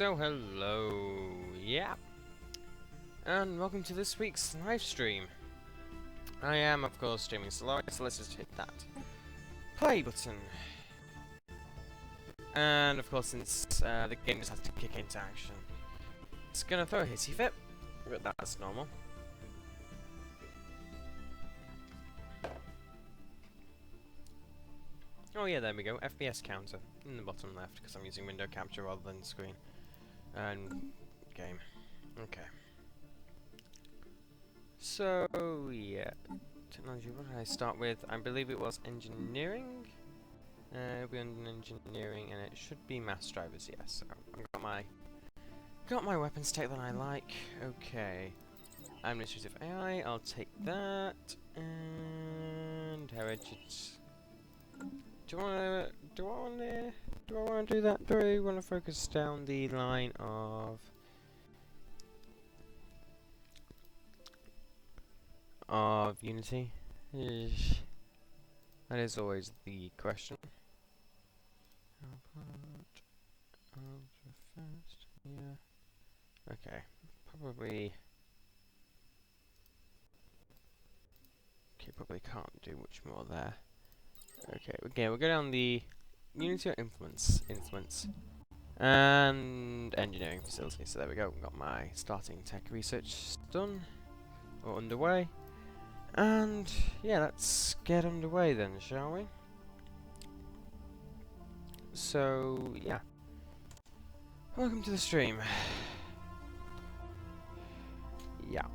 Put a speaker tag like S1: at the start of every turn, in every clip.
S1: So hello, yeah, and welcome to this week's live stream. I am, of course, streaming Stellaris, so let's just hit that play button. And of course, since the game just has to kick into action, it's gonna throw a hissy fit, but that's normal. Oh yeah, there we go, FPS counter in the bottom left, because I'm using window capture rather than screen. And game. Okay. So, yeah. Technology, what did I start with? I believe it was engineering? It'll be under engineering, and it should be mass drivers, yes. So, I've got my weapons tech that I like. Okay. Administrative AI, I'll take that. And heritage. Do I want to do that? Do I want to focus down the line of Unity? That is always the question. Ultra fast, yeah. Okay, probably. Okay, probably can't do much more there. Okay, we'll go down the Unity or influence, and engineering facility. So there we go. Got my starting tech research done or underway, and yeah, let's get underway then, shall we? So yeah, welcome to the stream. Yeah.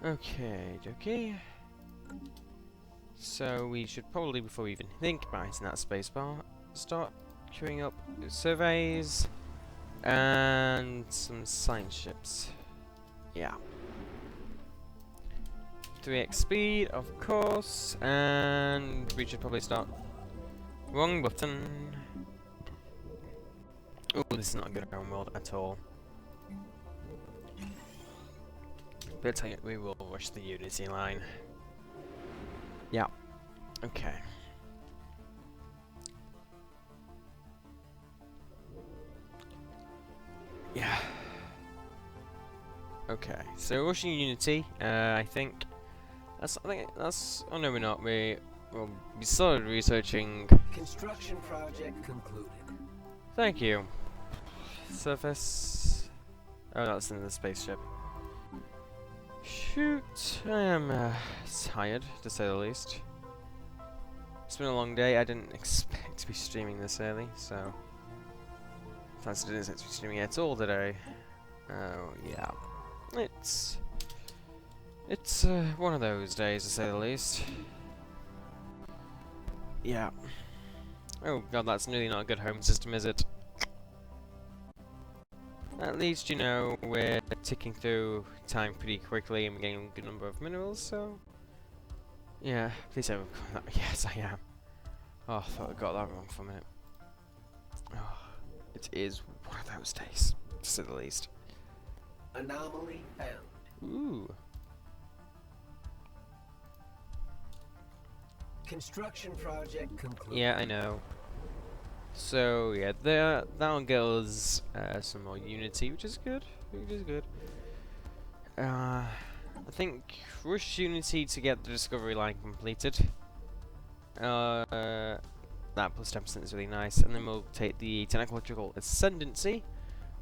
S1: Okay. So we should probably, before we even think about hitting that spacebar, start queuing up surveys and some science ships. Yeah. 3x speed, of course, and we should probably start. Wrong button. Oh, this is not a good home world at all. But I'll tell you, we will rush the Unity line. Yeah. Okay. Yeah. Okay. So rushing Unity, I think that's. Oh no, we're not. We started researching.
S2: Construction project concluded.
S1: Thank you. Surface. Oh, that's in the spaceship. Shoot, I am tired, to say the least. It's been a long day. I didn't expect to be streaming this early, so. I didn't expect to be streaming at all today. Oh, yeah. It's one of those days, to say the least. Yeah. Oh god, that's really not a good home system, is it? At least, you know, we're ticking through time pretty quickly and we're getting a good number of minerals, so. Yeah, please have that. Yes, I am. Oh, I thought I got that wrong for a minute. Oh, it is one of those days, to say the least.
S2: Anomaly found.
S1: Ooh.
S2: Construction project concluded.
S1: Yeah, I know. So yeah, that one goes some more Unity, which is good. I think rush Unity to get the discovery line completed. That plus 10% is really nice, and then we'll take the technological ascendancy,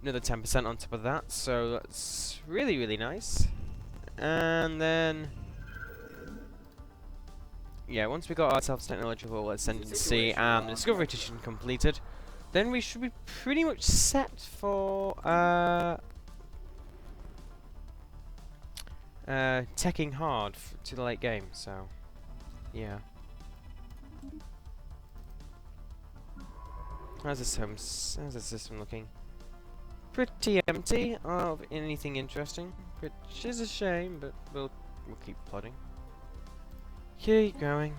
S1: another 10% on top of that. So that's really nice. And then. Yeah, once we got ourselves technological ascendancy and the discovery mission completed, then we should be pretty much set for teching hard to the late game. So, yeah. How's the system looking? Pretty empty of anything interesting, which is a shame, but we'll keep plodding. Keep going.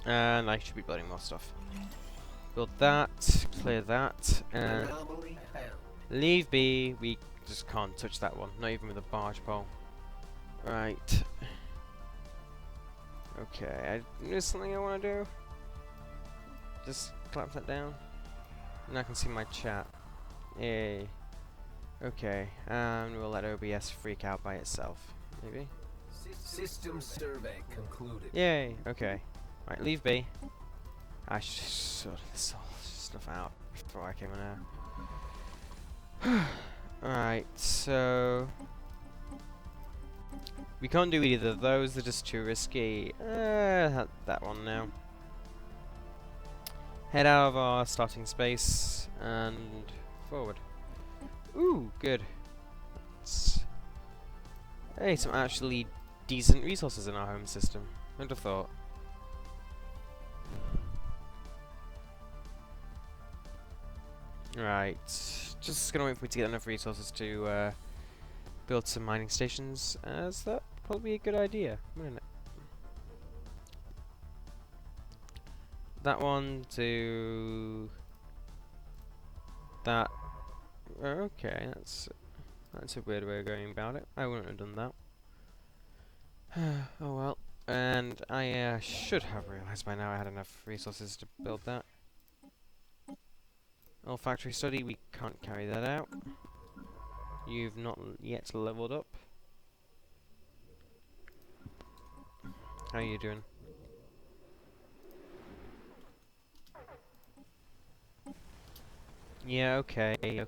S1: And I should be building more stuff. Build that, clear that, and leave be. We just can't touch that one, not even with a barge pole. Right. Okay, there's something I want to do. Just clamp that down. And I can see my chat. Yay. Okay, and we'll let OBS freak out by itself, maybe.
S2: System survey concluded.
S1: Yay, okay. Right, leave be. I should sort this all stuff out before I came on air. Alright, so... we can't do either of those, they're just too risky. That one now. Head out of our starting space and forward. Ooh, good. Hey, some actually decent resources in our home system. Who'd have thought? Right, just gonna wait for me to get enough resources to build some mining stations, as that would probably be a good idea, wouldn't it? That one to that. Okay, that's a weird way of going about it. I wouldn't have done that. Oh well. And I should have realised by now I had enough resources to build that. Olfactory study, we can't carry that out. You've not yet leveled up. How are you doing? Yeah, okay. I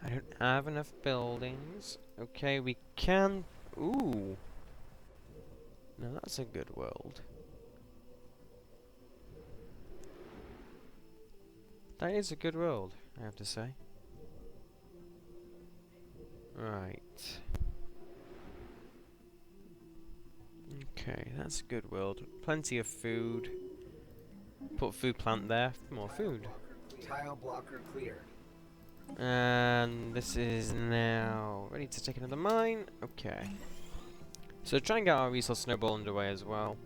S1: don't have enough buildings. Okay, we can... Ooh! Now that's a good world. That is a good world, I have to say. Right. Okay, that's a good world. Plenty of food. Put food plant there for more food.
S2: Tile blocker cleared.
S1: And this is now ready to take another mine. Okay. So try and get our resource snowball underway as well.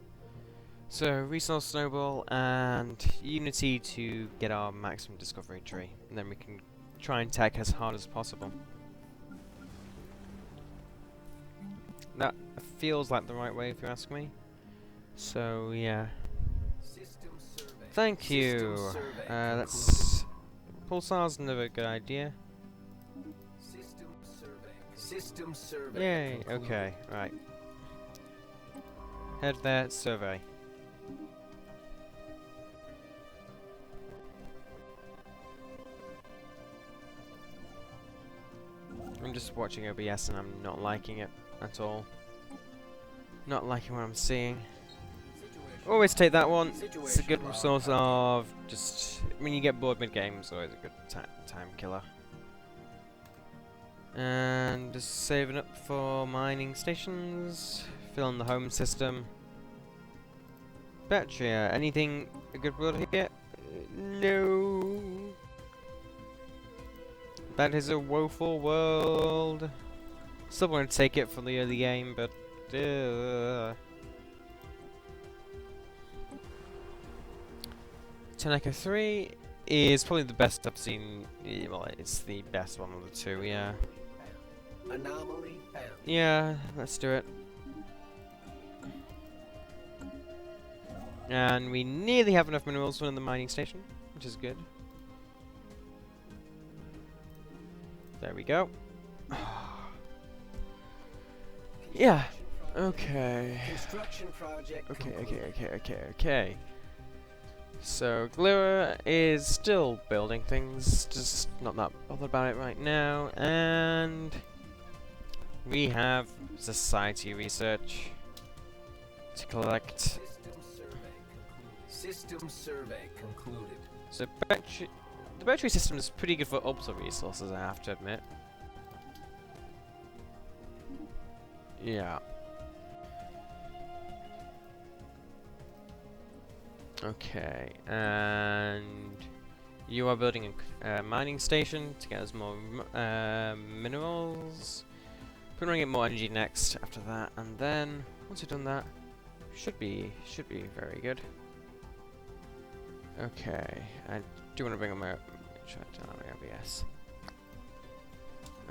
S1: So resource snowball and Unity to get our maximum discovery tree. And then we can try and tech as hard as possible. That feels like the right way if you ask me. So yeah. Thank you. Let's... Pulsar's another good idea.
S2: System survey.
S1: Yay, okay, right. Head there, survey. I'm just watching OBS and I'm not liking it at all. Not liking what I'm seeing. Always take that one. It's a good source of just when you get bored mid-game, it's always a good time killer. And just saving up for mining stations, filling the home system. Betria, anything a good world here? No. That is a woeful world. Still want to take it for the early game, but Tanaka 3 is probably the best I've seen. Well, it's the best one of the two, yeah.
S2: Anomaly found.
S1: Yeah, let's do it. And we nearly have enough minerals for the mining station, which is good. There we go. Yeah. Okay.
S2: Construction project
S1: Okay. So, Glura is still building things, just not that bothered about it right now, and we have society research to collect.
S2: System survey concluded.
S1: So, the battery system is pretty good for ultra resources, I have to admit. Yeah. Okay, and you are building a mining station to get us more minerals. We're gonna get more energy next after that, and then once you've done that, should be very good. Okay, I do want to bring up my OBS.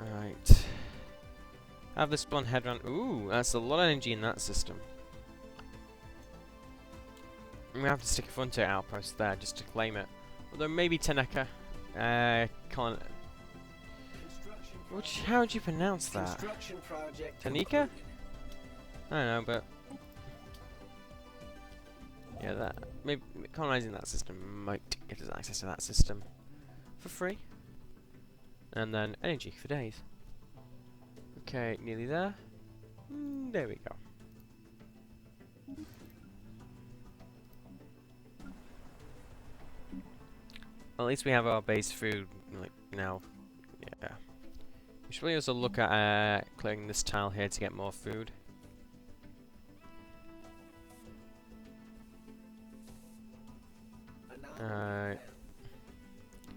S1: Alright. Have this one head run. Ooh, that's a lot of energy in that system. We have to stick a frontier outpost there just to claim it. Although maybe Tanaka. Can't. Which? How would you pronounce that?
S2: Construction project
S1: Tanika?
S2: concluded.
S1: I don't know, but yeah, that maybe colonizing that system might give us access to that system for free, and then energy for days. Okay, nearly there. There we go. At least we have our base food like now. Yeah. We should really also look at clearing this tile here to get more food.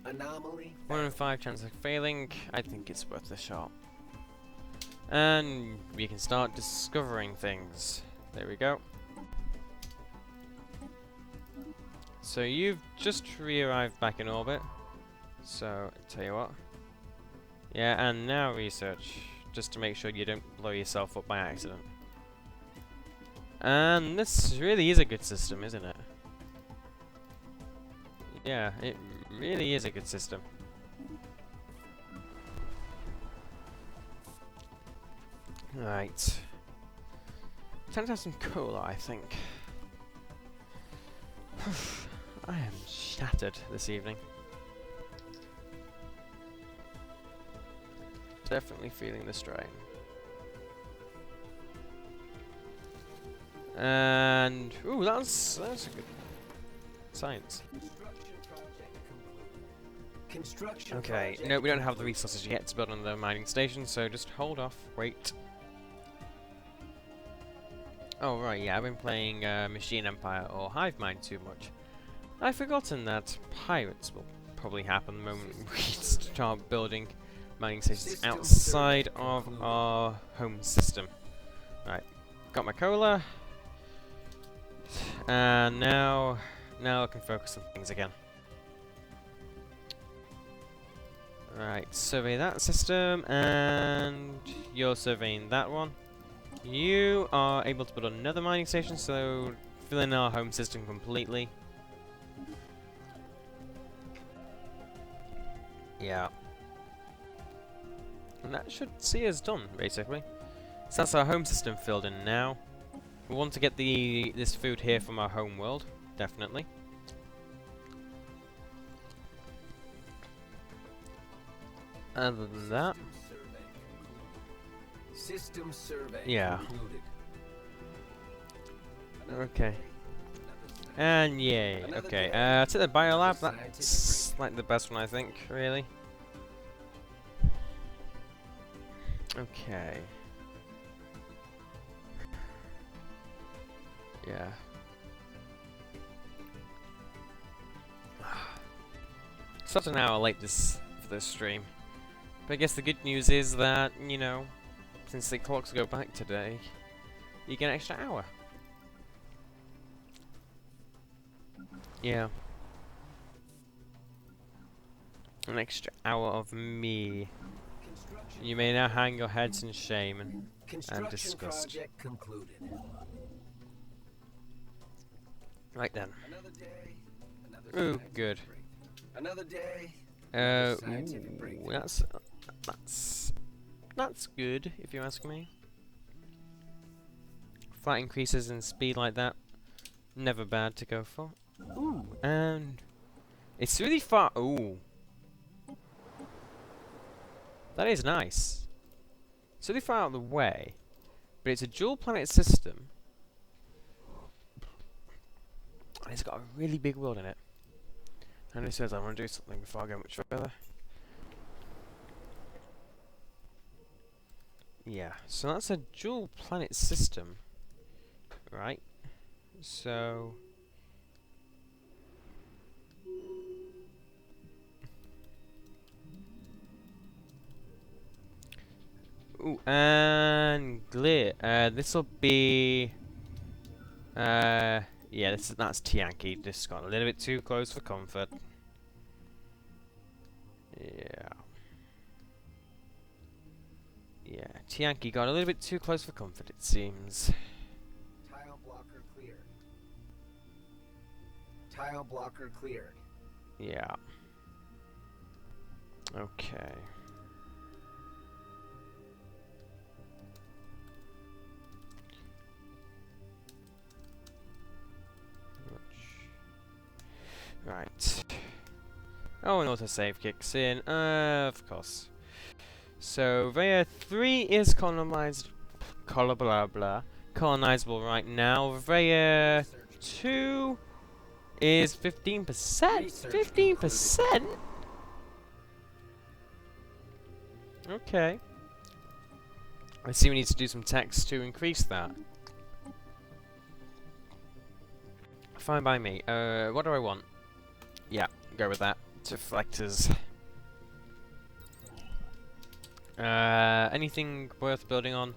S2: Anomaly.
S1: 1 in 5 chance of failing. I think it's worth a shot. And we can start discovering things. There we go. So you've just re-arrived back in orbit. So, tell you what. Yeah, and now research. Just to make sure you don't blow yourself up by accident. And this really is a good system, isn't it? Yeah, it really is a good system. Right. Time to have some cola, I think. I am shattered this evening. Definitely feeling the strain. And ooh, that's a good science.
S2: Construction
S1: Okay,
S2: project
S1: no, we don't have the
S2: complete.
S1: resources yet to build another mining station, so just hold off, wait. Oh right, yeah, I've been playing Machine Empire or Hive Mind too much. I've forgotten that pirates will probably happen the moment we start building mining stations
S2: System
S1: outside
S2: survey
S1: of
S2: concluded.
S1: our home system. Right, got my cola, and now I can focus on things again. Right, survey that system, and you're surveying that one. You are able to build another mining station, so fill in our home system completely. Yeah. And that should see us done, basically. So that's our home system filled in now. We want to get this food here from our home world, definitely. Other than that,
S2: System survey
S1: yeah.
S2: concluded.
S1: Okay. And yay. Okay. To the biolab. That's like the best one, I think. Really. Okay. Yeah. Such an hour late for this stream. But I guess the good news is that, you know, since the clocks go back today, you get an extra hour. Yeah. An extra hour of me. You may now hang your heads in shame and disgust.
S2: Project concluded.
S1: Right then.
S2: Another day, another
S1: Ooh,
S2: scientific
S1: good.
S2: break. Another day. Scientific break.
S1: Ooh, that's good, if you ask me. Flight increases in speed like that, never bad to go for. Ooh, and it's really far. Ooh, that is nice. It's really far out of the way, but it's a dual planet system, and it's got a really big world in it. And it says I want to do something before I go much further. Yeah, so that's a dual planet system, right? So ooh, and clear. This will be. Yeah, that's Tianki. Just got a little bit too close for comfort. Yeah. Yeah, Tianki got a little bit too close for comfort, it seems.
S2: Tile blocker clear. Tile blocker cleared.
S1: Yeah. Okay. Right. Oh, an autosave kicks in. Of course. So, Vaya 3 is colonizable right now. Vaya 2 is 15%. 15%? Okay. I see we need to do some text to increase that. Fine by me. What do I want? Yeah, go with that. Deflectors. Anything worth building on?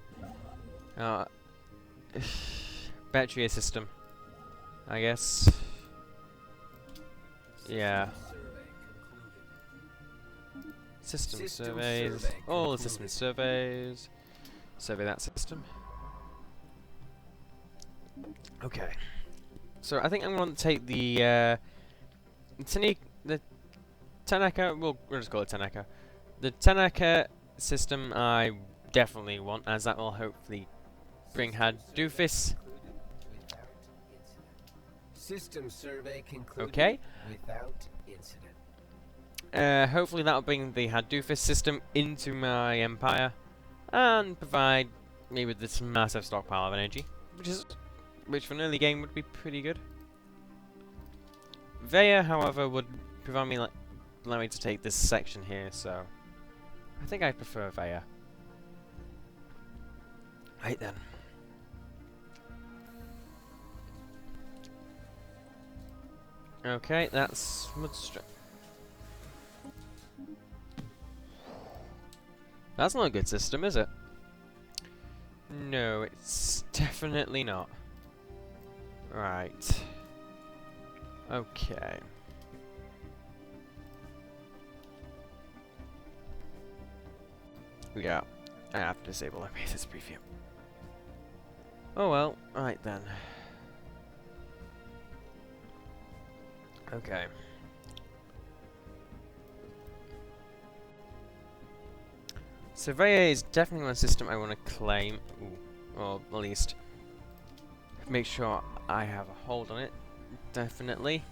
S1: Battery system, I guess. Yeah. System surveys. All the system surveys. Survey that system. Okay. So I think I'm going to take the Tanaka. We'll just call it Tanaka. The Tanaka system I definitely want, as that will hopefully bring Doofus.
S2: System survey concluded.
S1: Okay.
S2: Without incident.
S1: Hopefully that'll bring the Doofus system into my empire and provide me with this massive stockpile of energy, which for an early game would be pretty good. Vaya, however, would provide me allow me to take this section here, so I think I prefer Vaya. Right then. Okay, that's that's not a good system, is it? No, it's definitely not. Right. Okay. Yeah, I have to disable this preview. Oh well, right then. Okay. Surveyor is definitely one system I want to claim. Ooh, or at least make sure I have a hold on it. Definitely.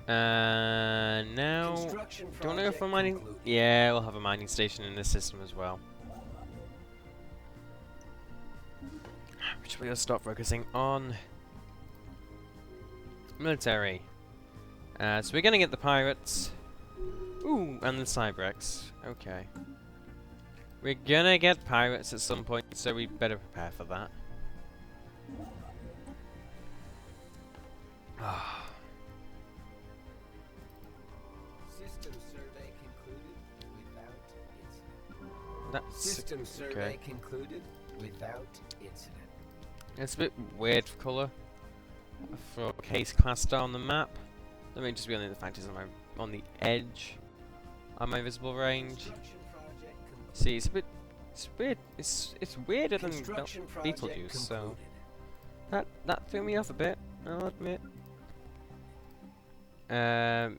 S1: Now, do you want to go for mining? Concluded. Yeah, we'll have a mining station in this system as well. Which we'll start focusing on military. So we're gonna get the pirates. Ooh, and the Cybrex. Okay. We're gonna get pirates at some point, so we better prepare for that.
S2: System survey concluded without incident.
S1: That's
S2: System survey concluded without incident.
S1: It's a bit weird colour for case class star on the map. Let me just be on the factors on the edge of my visible range. See, it's a bit weird. It's weirder than Beetlejuice, so that threw me off a bit, I'll admit.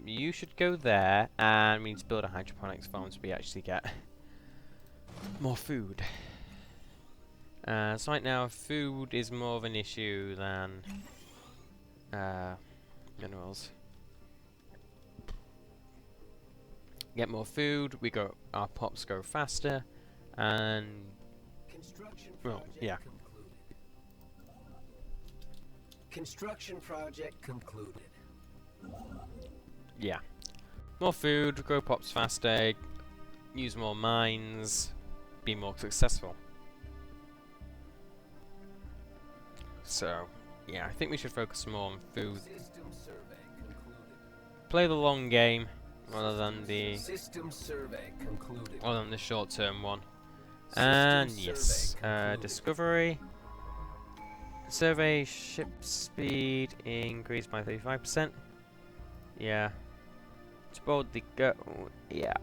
S1: You should go there, and we need to build a hydroponics farm so we actually get more food. So right now, food is more of an issue than minerals. Get more food, our pops go faster, and well, yeah.
S2: Construction project concluded.
S1: Yeah. More food, grow pops faster, use more mines, be more successful. So, yeah, I think we should focus more on food. Play the long game rather than the short-term one. And yes, discovery. Survey ship speed increased by 35%. Yeah. To boldly go. Yeah.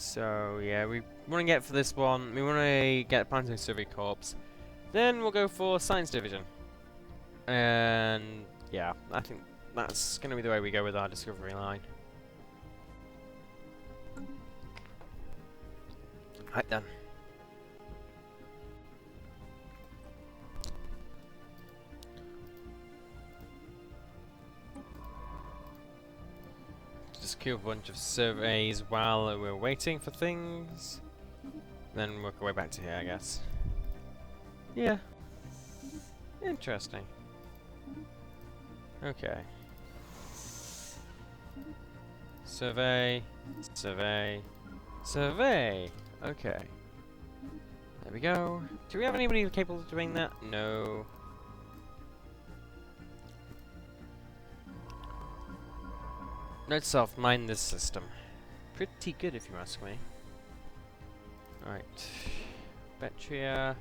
S1: So yeah, we want to get for this one. We want to get Plantoid Survey Corps. Then we'll go for Science Division. And yeah, I think that's going to be the way we go with our discovery line. Right then. Just queue a bunch of surveys while we're waiting for things. Then work our way back to here, I guess. Yeah. Interesting. Okay. Survey. Survey. Survey! Okay. There we go. Do we have anybody capable of doing that? No. Note self, mine this system. Pretty good if you ask me. Alright. Betria.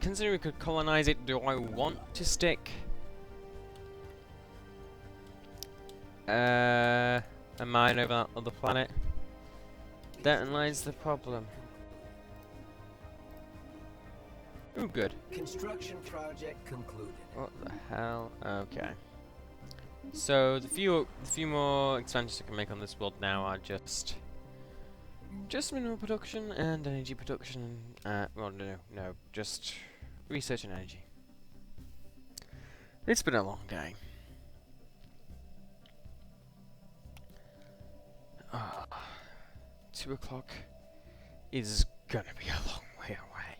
S1: Considering we could colonize it, do I want to stick a mine over that other planet? Therein lies the problem. Ooh, good.
S2: Construction project concluded.
S1: What the hell? Okay. So the few more expansions I can make on this world now are just mineral production and energy production. Well, no, just research and energy. It's been a long day. Ah, 2 o'clock is gonna be a long way away.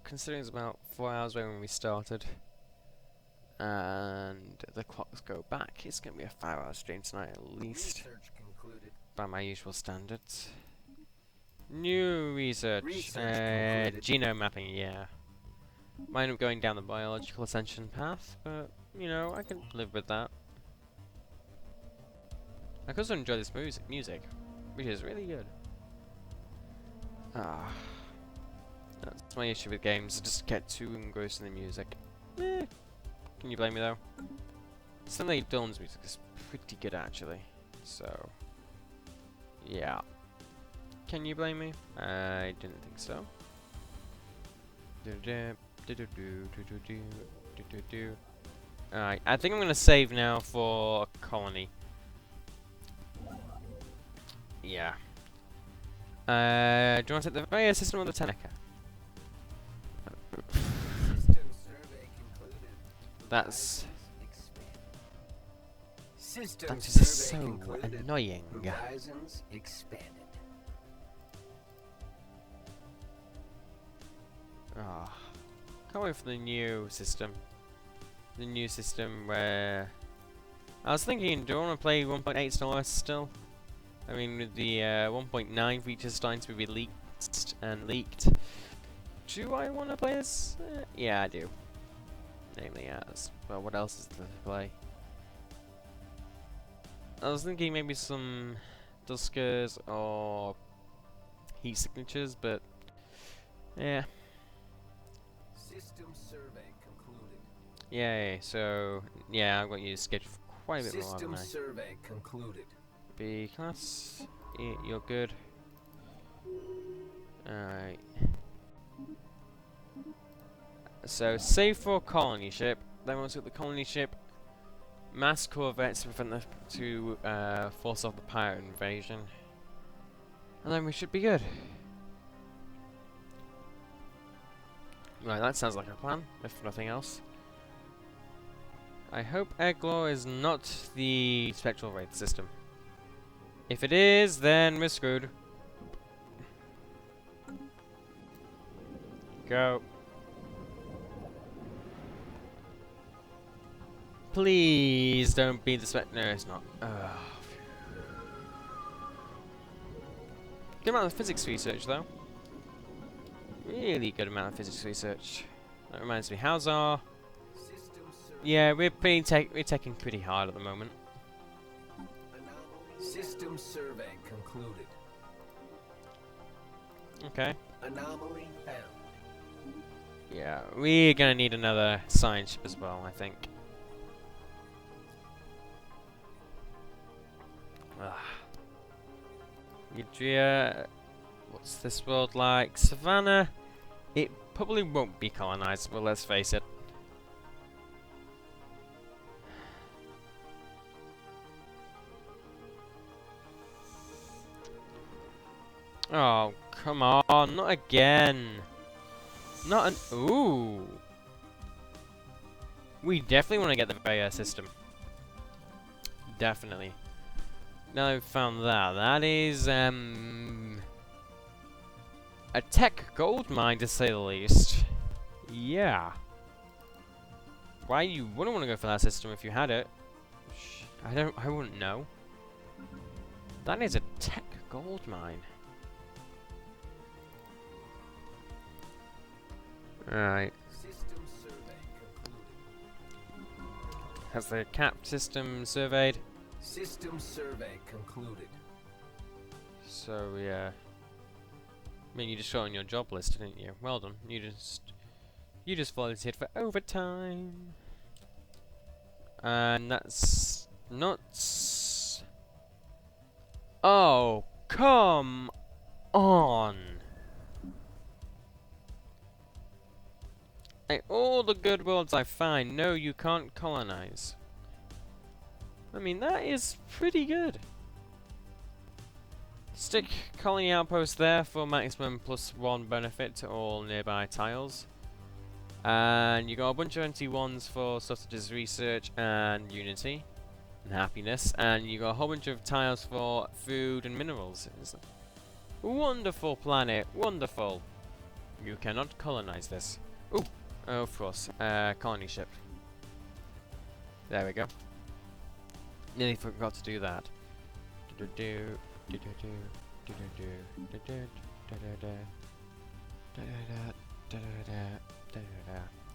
S1: Considering it's about 4 hours away when we started, and the clocks go back, it's gonna be a 5-hour stream tonight at least, by my usual standards. New research, genome mapping, yeah. Might end up going down the biological ascension path, but you know, I can live with that. I also enjoy this music, which is really good. Ah, that's my issue with games. I just get too engrossed in the music. Can you blame me though? Stanley Dylan's music is pretty good actually. So, yeah. Can you blame me? I didn't think so. Alright, I think I'm gonna save now for a colony. Yeah. Do you want to take the Leviathan system or the Teneca? That's... That is so annoying.
S2: Horizons expanded.
S1: Ah, can't wait for the new system. The new system where... I was thinking, do I want to play 1.8 Stellaris still? I mean, with the 1.9 features starting to be leaked and leaked, do I want to play this? Yeah, I do. Namely, as well, what else is there to play? I was thinking maybe some Duskers or heat signatures, but yeah.
S2: System survey concluded.
S1: Yay! So yeah, I've got you scheduled for quite a bit more, haven't I?
S2: System survey concluded.
S1: Because you're good. Alright. So save for colony ship. Then we'll take the colony ship. Mass corvettes to prevent force off the pirate invasion. And then we should be good. Right, that sounds like a plan, if nothing else. I hope Eglaw is not the spectral wraith system. If it is, then we're screwed. Go. Please don't be the spec. No, it's not. Good amount of physics research, though. Really good amount of physics research. That reminds me, how's our... Yeah, we're taking pretty hard at the moment.
S2: System survey concluded.
S1: Okay.
S2: Anomaly found.
S1: Yeah, we're gonna need another science ship as well, I think. Ugh. Udria. What's this world like? Savannah. It probably won't be colonized, but let's face it. Oh, come on, not again. Not an... Ooh. We definitely want to get the Vega system. Definitely. Now that we've found that, that is, a tech gold mine to say the least. Yeah. Why you wouldn't want to go for that system if you had it? I wouldn't know. That is a tech gold mine. Right.
S2: System survey concluded.
S1: Has the cap system surveyed?
S2: System survey concluded.
S1: So yeah. I mean, you just showed on your job list, didn't you? Well done. You just volunteered for overtime. And that's nuts. Oh, come on. Like, all the good worlds I find, no, you can't colonize. I mean, that is pretty good. Stick colony outpost there for maximum +1 benefit to all nearby tiles. And you got a bunch of empty ones for stuff such as research and unity and happiness. And you got a whole bunch of tiles for food and minerals. It's a wonderful planet, wonderful. You cannot colonize this. Ooh, oh, of course, colony ship. There we go. Nearly forgot to do that.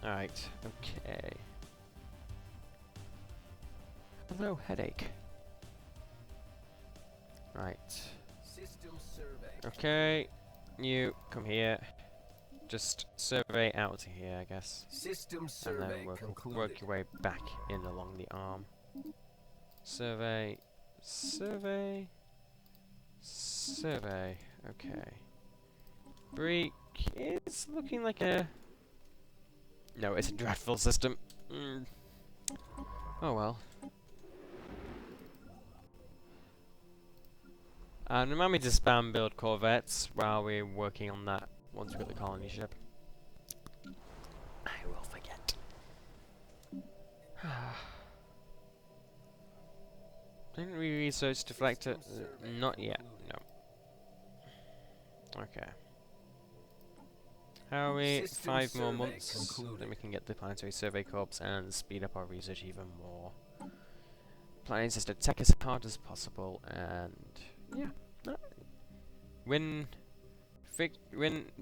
S1: Alright, okay. Hello, headache. Right.
S2: System survey.
S1: Okay, you come here. Just survey out to here, I guess.
S2: System
S1: And
S2: survey
S1: then work
S2: concluded.
S1: your way back in along the arm. Survey, survey, survey. Okay. Break is looking like a... No, it's a dreadful system. Oh well. And remind me to spam build corvettes while we're working on that once we've got the colony ship. I will forget. Didn't we research deflector? Not yet, no. Okay. How are we?
S2: System
S1: 5 more
S2: survey
S1: months.
S2: concluded.
S1: Then we can get the planetary survey corps and speed up our research even more. Planning system tech as hard as possible, and yeah, win,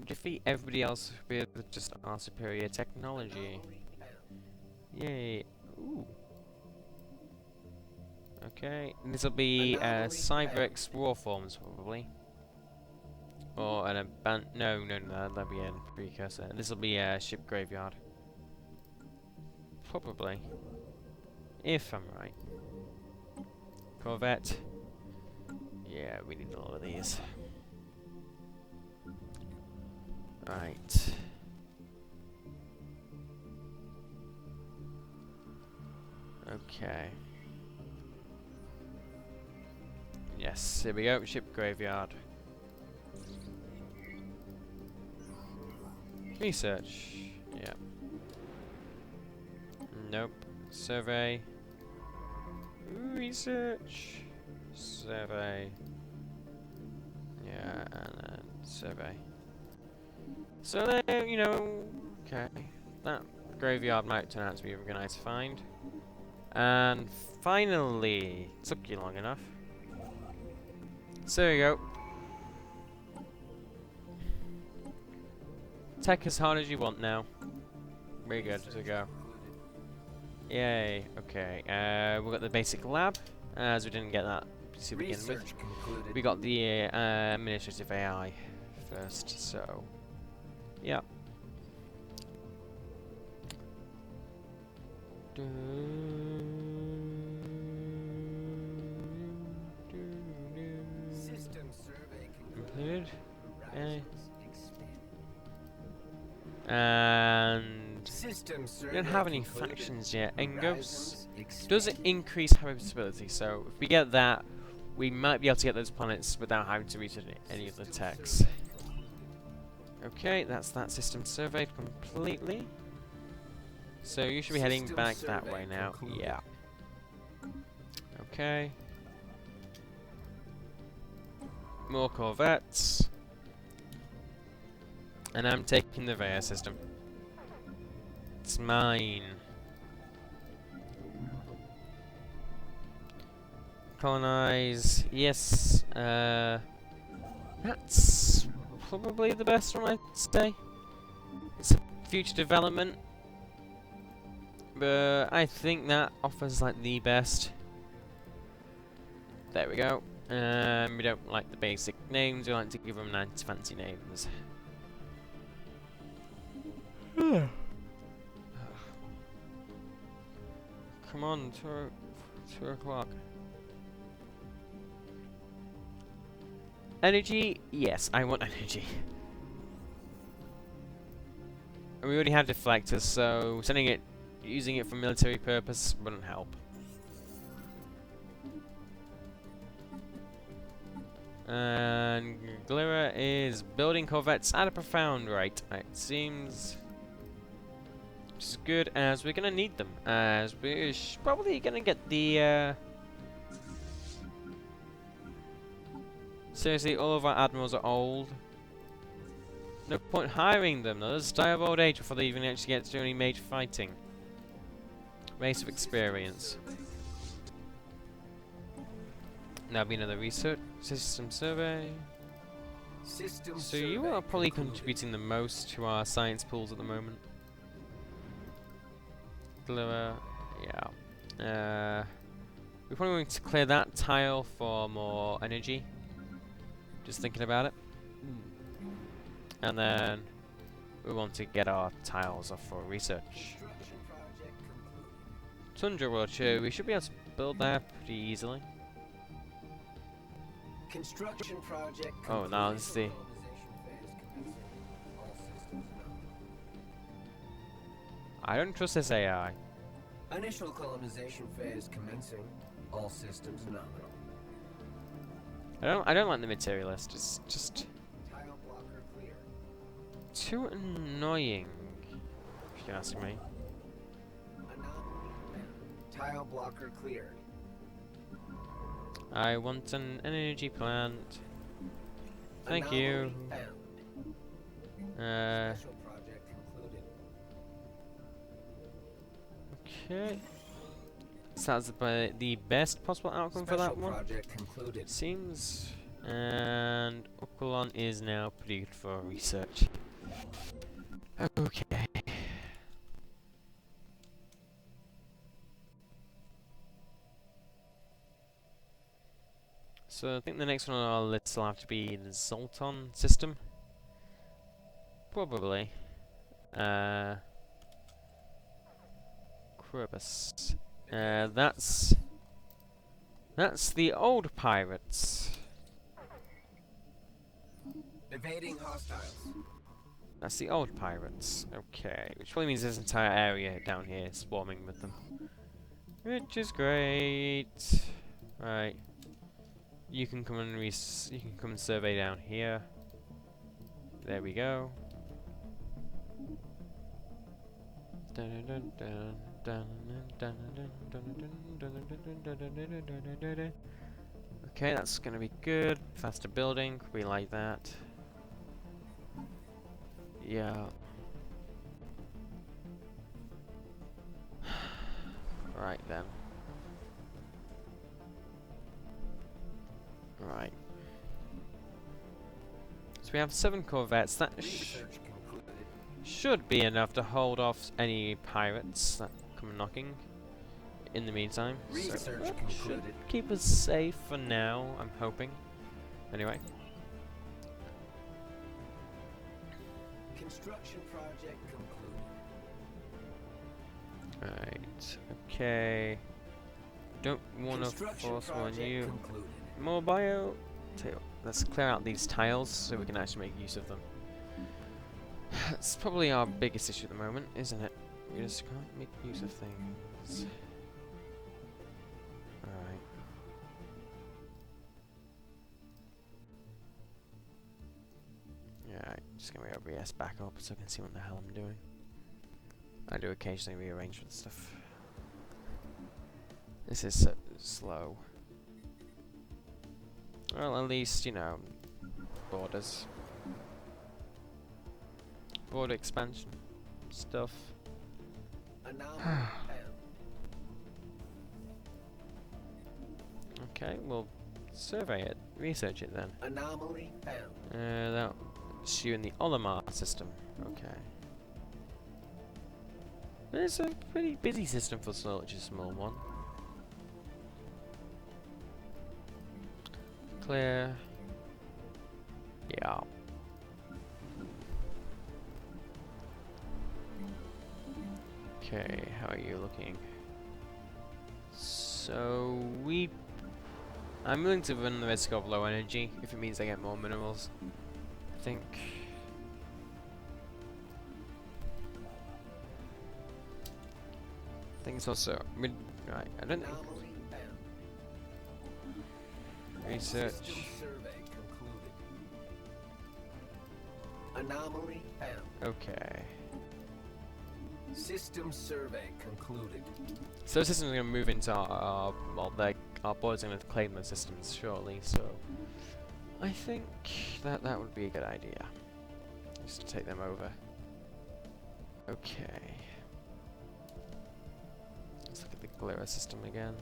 S1: defeat everybody else with just our superior technology. Yay! Ooh. Okay, this will be Cyberx war forms probably. Or an no, that'll be a precursor. This will be a ship graveyard. Probably. If I'm right. Corvette. Yeah, we need a lot of these. Right. Okay. Yes, here we go, ship graveyard. Research. Yeah. Nope. Survey. Research. Survey. Yeah, and then survey. So there, you know, okay. That graveyard might turn out to be a nice find. And finally, took you long enough. So there you go. Tech as hard as you want now. We're good to go. Yay, okay. We got the basic lab, as we didn't get that to begin with.
S2: Concluded.
S1: We got the administrative AI first, so yeah.
S2: System survey
S1: included. And we don't have any factions yet. Engos does increase habitability, so if we get that, we might be able to get those planets without having to research any of the techs. Okay, that's that system surveyed completely. So you should be heading back that way now. Yeah. Okay. More corvettes. And I'm taking the Vega system. It's mine. Colonize. Yes. That's probably the best one, I'd say. It's a future development. But I think that offers like the best. There we go. We don't like the basic names, we like to give them nice fancy names. Come on, 2 o'clock. Energy? Yes, I want energy. And we already have deflectors, so using it for military purpose wouldn't help. And Glira is building corvettes at a profound rate, it seems. Which is good, as we're gonna need them, as we're probably gonna get the seriously, all of our admirals are old. No point hiring them, they'll just die of old age before they even actually get to do any major fighting. Waste of experience. Now be another research system survey. So you are probably contributing the most to our science pools at the moment. Glira, yeah. We're probably going to clear that tile for more energy. Just thinking about it. And then we want to get our tiles off for research. Tundra Roadshow, we should be able to build that pretty easily.
S2: Construction project.
S1: Oh, now let's see. I don't trust this AI.
S2: Initial colonization phase commencing. All systems nominal.
S1: I don't like the materialist. It's just
S2: Tile blocker clear.
S1: too annoying, if you ask me.
S2: Tile blocker cleared.
S1: I want an energy plant. Thank you.
S2: Special project concluded.
S1: Okay. Sounds like the best possible outcome for that one.
S2: Project concluded.
S1: It seems. And Ukulon is now pretty good for research. Okay. So I think the next one on our list will have to be the Zoltan system. Probably. Krubus. That's the old pirates.
S2: Evading hostiles.
S1: That's the old pirates. Okay, which probably means this entire area down here is swarming with them. Which is great. Right. You can come and survey down here. There we go. Okay, that's gonna be good. Faster building, we like that. Yeah. Right then. Right. So we have 7 corvettes. That should be enough to hold off any pirates that come knocking. In the meantime, so that should keep us safe for now. I'm hoping. Anyway.
S2: Construction project concluded.
S1: Right. Okay. Don't want to force one you. More bio. Tail. let's clear out these tiles so we can actually make use of them. That's probably our biggest issue at the moment, isn't it? We just can't make use of things. Alright. Yeah, just gonna OBS back up so I can see what the hell I'm doing. I do occasionally rearrange with stuff. This is so slow. Well, at least, you know, borders. Border expansion stuff. Okay, we'll survey it, research it then.
S2: Anomaly found.
S1: That's you in the Olimar system. Okay. It's a pretty busy system for such a small one. Clear. Yeah. Okay, how are you looking? So I'm willing to run the risk of low energy if it means I get more minerals. I think. It's also right. I don't think. Research.
S2: Anomaly found.
S1: Okay.
S2: System survey concluded.
S1: So the system's going to move into our board's going to claim the systems shortly, so I think that would be a good idea. Just to take them over. Okay. Let's look at the Glera system again.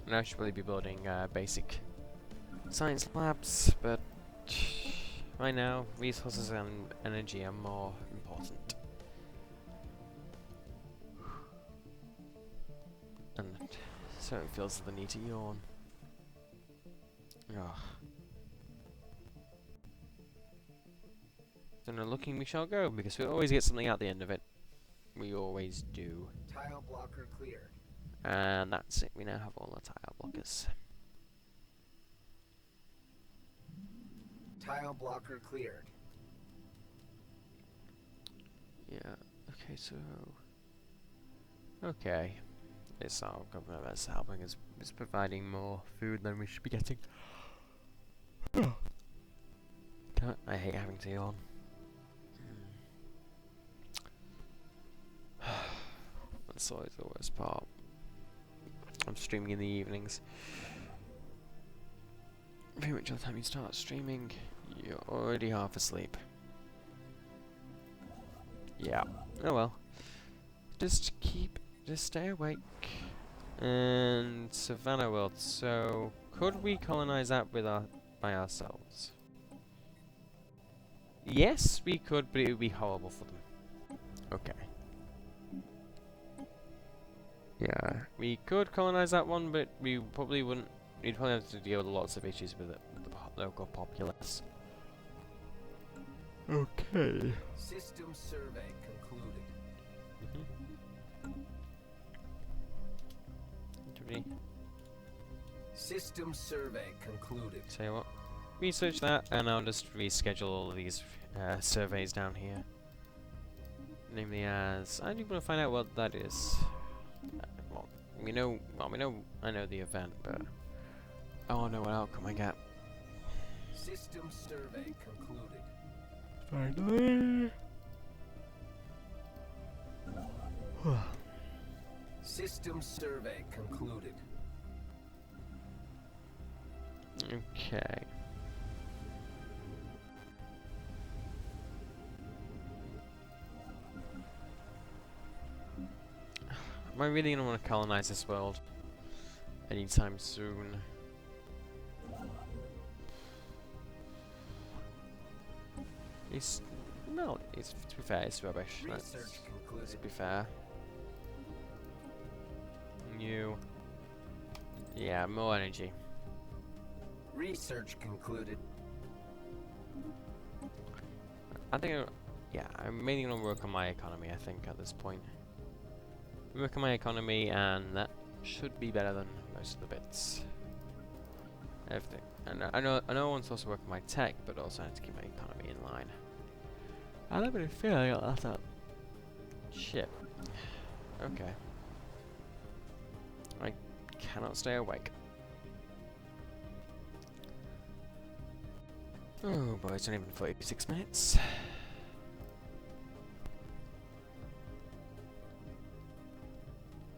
S1: Now I should really be building basic science labs, but right now resources and energy are more important. And so it feels the need to yawn. Ugh. So no looking we shall go, because we always get something at the end of it. We always do.
S2: Tile blocker cleared.
S1: And that's it, we now have all our tile blockers.
S2: Tile blocker cleared.
S1: Yeah, okay, so... Okay. It's our government that's helping us, is providing more food than we should be getting. I hate having to yawn. That's always the worst part. I'm streaming in the evenings. Pretty much all the time you start streaming, you're already half asleep. Yeah. Oh well. Just stay awake. And Savannah World. So, could we colonize that by ourselves? Yes, we could, but it would be horrible for them. Okay. Yeah, we could colonize that one, but we probably wouldn't. We'd probably have to deal with lots of issues with it, with the local populace. Okay.
S2: System survey concluded. System survey concluded.
S1: Tell you what, research that, and I'll just reschedule all of these surveys down here. Namely, as I do want to find out what that is. We know. I know the event, but I want to know what outcome I get.
S2: System survey concluded.
S1: Finally.
S2: System survey concluded.
S1: Okay. Am I really gonna want to colonize this world anytime soon? It's no. It's to be fair, it's rubbish. Let's be fair. Yeah, more energy.
S2: Research concluded.
S1: I think, yeah, I'm mainly gonna work on my economy. I think at this point, work on my economy, and that should be better than most of the bits. Everything. And I know I want to also work on my tech, but also I have to keep my economy in line. I don't really feel like that's up. Shit. Okay. I cannot stay awake. Oh boy, it's only been 46 minutes.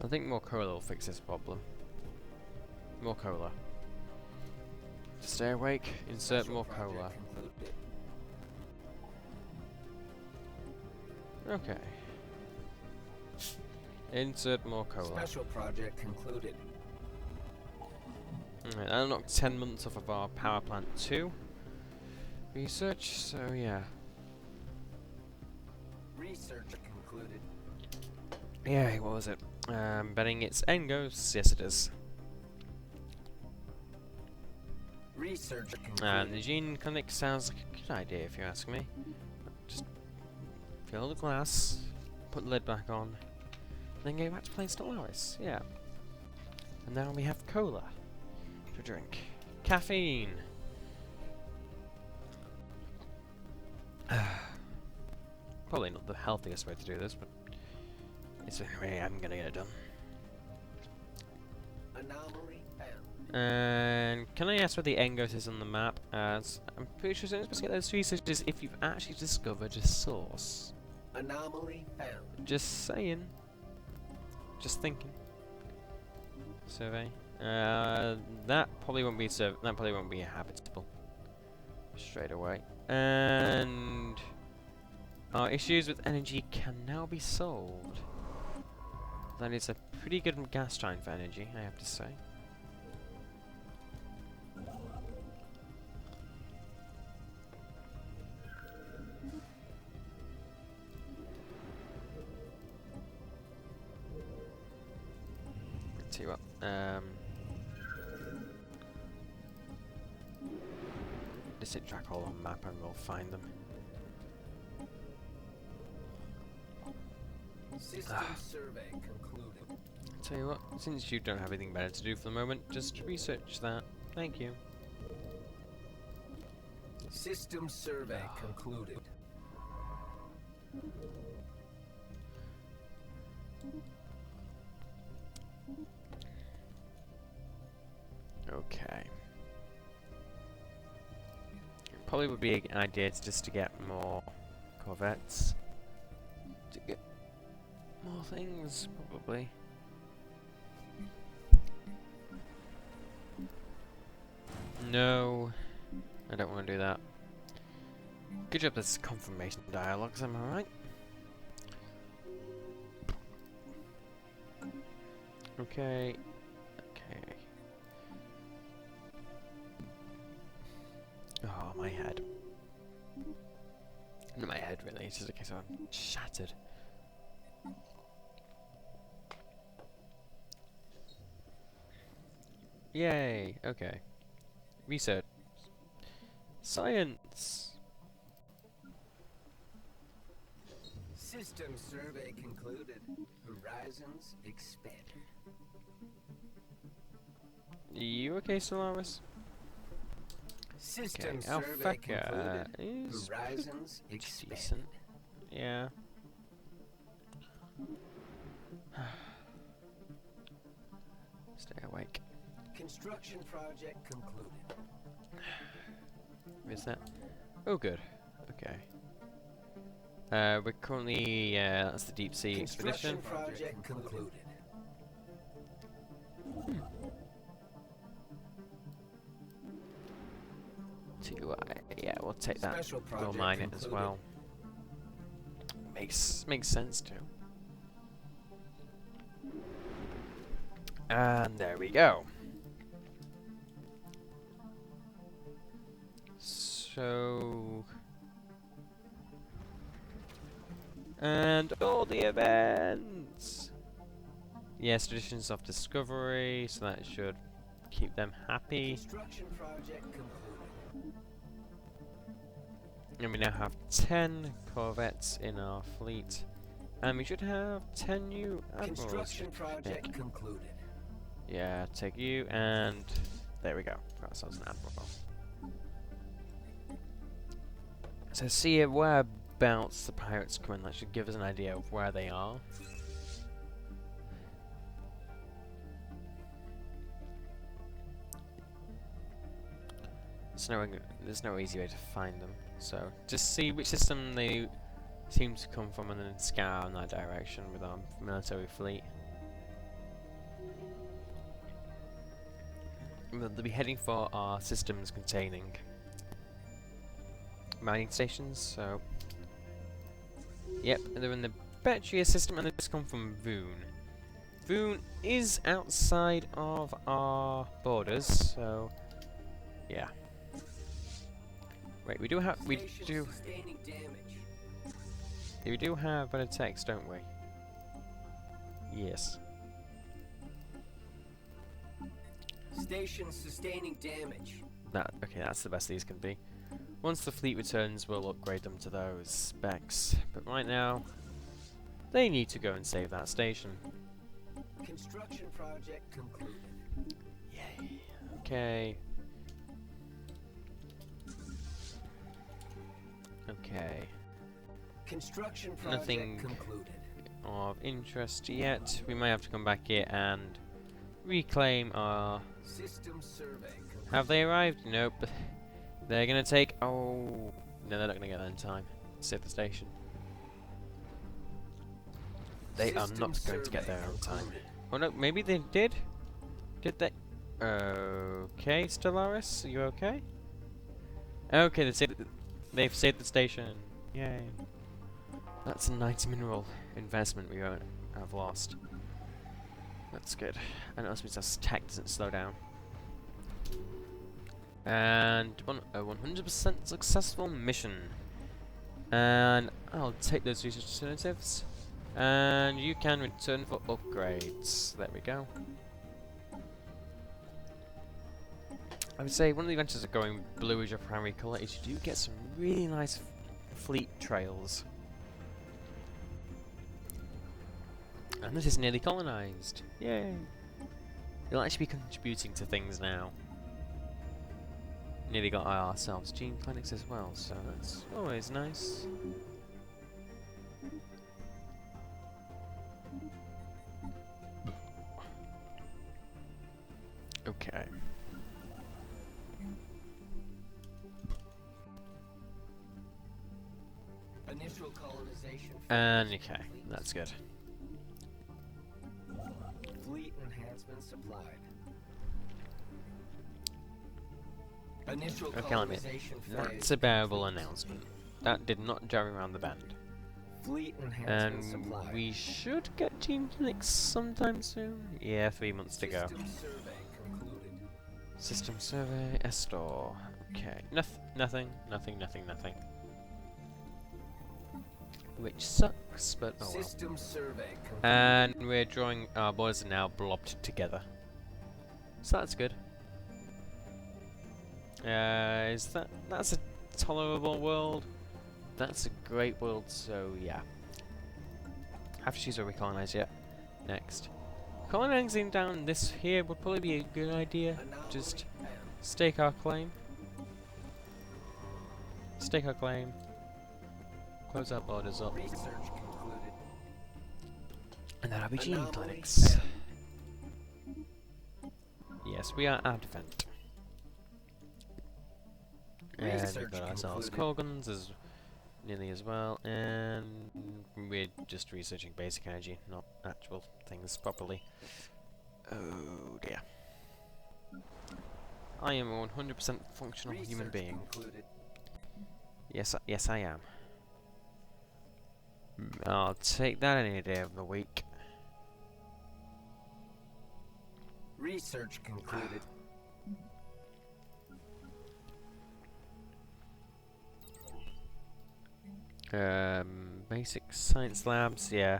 S1: I think more cola will fix this problem. More cola. Stay awake, insert more cola. Okay. Insert more cola.
S2: Special project concluded.
S1: Alright, that unlocked 10 months off of our power plant 2. Research, so yeah.
S2: Research concluded.
S1: Yeah, what was it? Betting it's Engos. Yes, it is.
S2: Research concluded.
S1: The gene clinic sounds like a good idea, if you ask me. Just fill the glass, put the lid back on, then go back to playing Stellaris. Yeah. And now we have cola to drink. Caffeine. Probably not the healthiest way to do this, but it's the way I'm gonna get it done.
S2: Anomaly found.
S1: And can I ask where the Engos is on the map? As I'm pretty sure you're supposed to get those researches if you've actually discovered a source.
S2: Anomaly found.
S1: Just saying. Just thinking. Survey. That probably won't be that probably won't be habitable. Straight away. And our issues with energy can now be solved. That is a pretty good gas time for energy, I have to say. Tell you what, just hit track all on map and we'll find them.
S2: System survey concluded.
S1: Tell you what, since you don't have anything better to do for the moment, just research that. Thank you.
S2: System survey concluded.
S1: Okay. Probably would be an idea just to get more corvettes. To get more things, probably. No, I don't want to do that. Good job this confirmation dialogues, am I right? Okay. Okay. Oh, my head. Not my head, really. It's just a case of I'm shattered. Yay! Okay. Research. Science!
S2: System survey concluded. Horizons expanded.
S1: You okay, Stellaris?
S2: System
S1: Okay,
S2: survey
S1: Alphaca
S2: concluded.
S1: is
S2: Horizons
S1: pretty
S2: expanded.
S1: decent. Yeah. Stay awake.
S2: Construction project concluded.
S1: Where's that? Oh, good. Okay. We're currently, that's the deep sea
S2: Construction
S1: expedition.
S2: project concluded.
S1: Yeah, we'll take that.
S2: Special
S1: We'll
S2: project
S1: mine it as
S2: concluded.
S1: well. Makes sense too. And there we go. So, and all the events. Yes, traditions of discovery, so that should keep them happy.
S2: Construction project concluded.
S1: And we now have 10 corvettes in our fleet. And we should have 10 new admirals.
S2: Construction project concluded.
S1: Yeah, take you, and there we go. Got ourselves an admiral. So see whereabouts the pirates come in. That should give us an idea of where they are. There's no easy way to find them. So just see which system they seem to come from, and then scour in that direction with our military fleet. They'll be heading for our systems containing mining stations, so yep, they're in the Betria system, and they just come from Voon. Voon is outside of our borders, so yeah. Wait, we do have better text, don't we? Yes.
S2: Station sustaining damage.
S1: Okay, that's the best these can be. Once the fleet returns, we'll upgrade them to those specs. But right now, they need to go and save that station.
S2: Construction project concluded.
S1: Yay. Okay. Okay.
S2: Construction project
S1: Nothing
S2: concluded.
S1: of interest yet. We might have to come back here and reclaim our...
S2: System survey concluded.
S1: Have they arrived? Nope. They're gonna take... Oh... No, they're not gonna get there in time. Save the station. They are not going to get there on time. Oh no, maybe they did? Did they? Okay, Stellaris, are you okay? Okay, they've saved the station. Yay. That's a nice mineral investment we won't have lost. That's good. And it also means our tech doesn't slow down. And a 100% successful mission. And I'll take those research alternatives. And you can return for upgrades. There we go. I would say one of the advantages of going blue as your primary colour is you do get some really nice fleet trails. And this is nearly colonised. Yay! It'll actually be contributing to things now. Nearly got ourselves gene clinics as well, so that's always nice. Okay.
S2: Initial colonization.
S1: And okay, that's good.
S2: Fleet enhancement supplied. Initial
S1: Okay,
S2: colonization phase.
S1: that's a bearable announcement. That did not jar around the bend.
S2: Fleet enhancement
S1: And
S2: supplied.
S1: we should get gene clinics sometime soon. Yeah, 3 months to go.
S2: System survey concluded.
S1: System survey, Estor. Okay, nothing. Which sucks, but oh well.
S2: System survey concluded.
S1: And we're drawing, our borders are now blobbed together. So that's good. That's a tolerable world. That's a great world, so yeah. Have to choose where we colonize yet. Next. Colonizing down this here would probably be a good idea. Just stake our claim. Stake our claim. Close our borders up.
S2: Research concluded.
S1: And that'll be gene
S2: Anomaly
S1: clinics.
S2: found.
S1: Yes, we are advent. And we've
S2: Research
S1: got ourselves
S2: concluded.
S1: Korgans as nearly as well, and we're just researching basic energy, not actual things properly. Oh dear. I am a 100% functional human
S2: Research
S1: being.
S2: concluded.
S1: Yes, I am. I'll take that any day of the week.
S2: Research concluded.
S1: Basic science labs, yeah.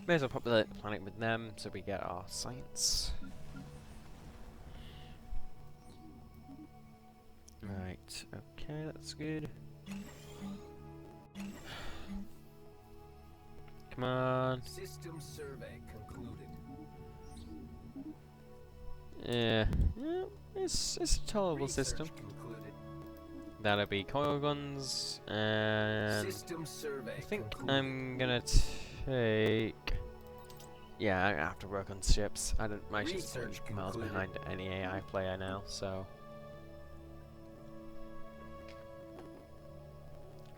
S1: May as well populate the planet with them so we get our science. Right, okay, that's good. Come on.
S2: System survey concluded.
S1: Yeah, it's a tolerable system.
S2: Concluded.
S1: That'll be coil guns, and
S2: System survey
S1: I think
S2: concluded.
S1: I'm gonna take. Yeah, I have to work on ships. I don't. My ship's
S2: Research
S1: miles
S2: concluded.
S1: behind any AI player now, so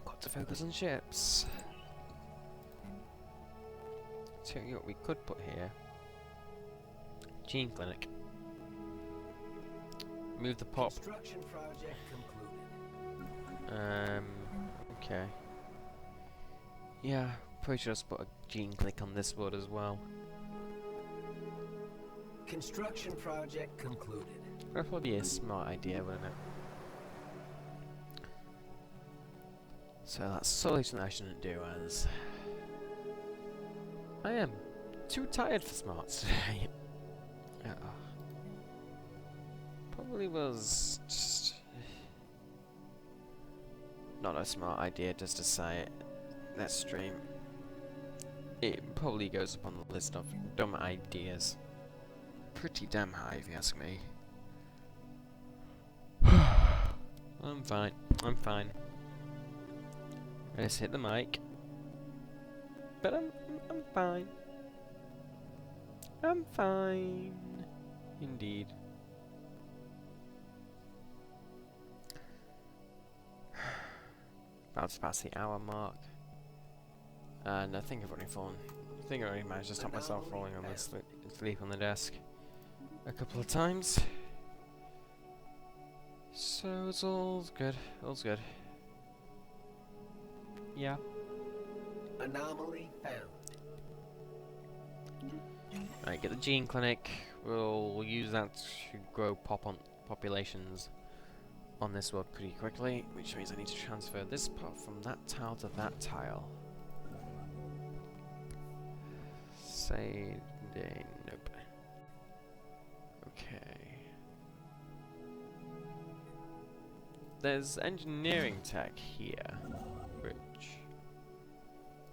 S1: got to focus on ships. Tell you what we could put here. Gene clinic. Move the pop.
S2: Construction project concluded.
S1: Okay. Yeah, probably should just put a gene clinic on this board as well.
S2: Construction project concluded.
S1: That'd probably be a smart idea, wouldn't it? So that's solely something I shouldn't do, as I am too tired for smarts today. Probably was just not a smart idea just to say it. Let's stream. It probably goes up on the list of dumb ideas. Pretty damn high, if you ask me. I'm fine. I'm fine. I just hit the mic. But I'm fine. I'm fine. Indeed. About to pass the hour mark. And I think I've already fallen. I think I already managed to stop myself falling on my sleep on the desk a couple of times. So it's all good. All's good. Yeah.
S2: Anomaly found.
S1: Right, get the gene clinic. We'll use that to grow populations on this world pretty quickly, which means I need to transfer this part from that tile to that tile. Say nope. Okay. There's engineering tech here, which,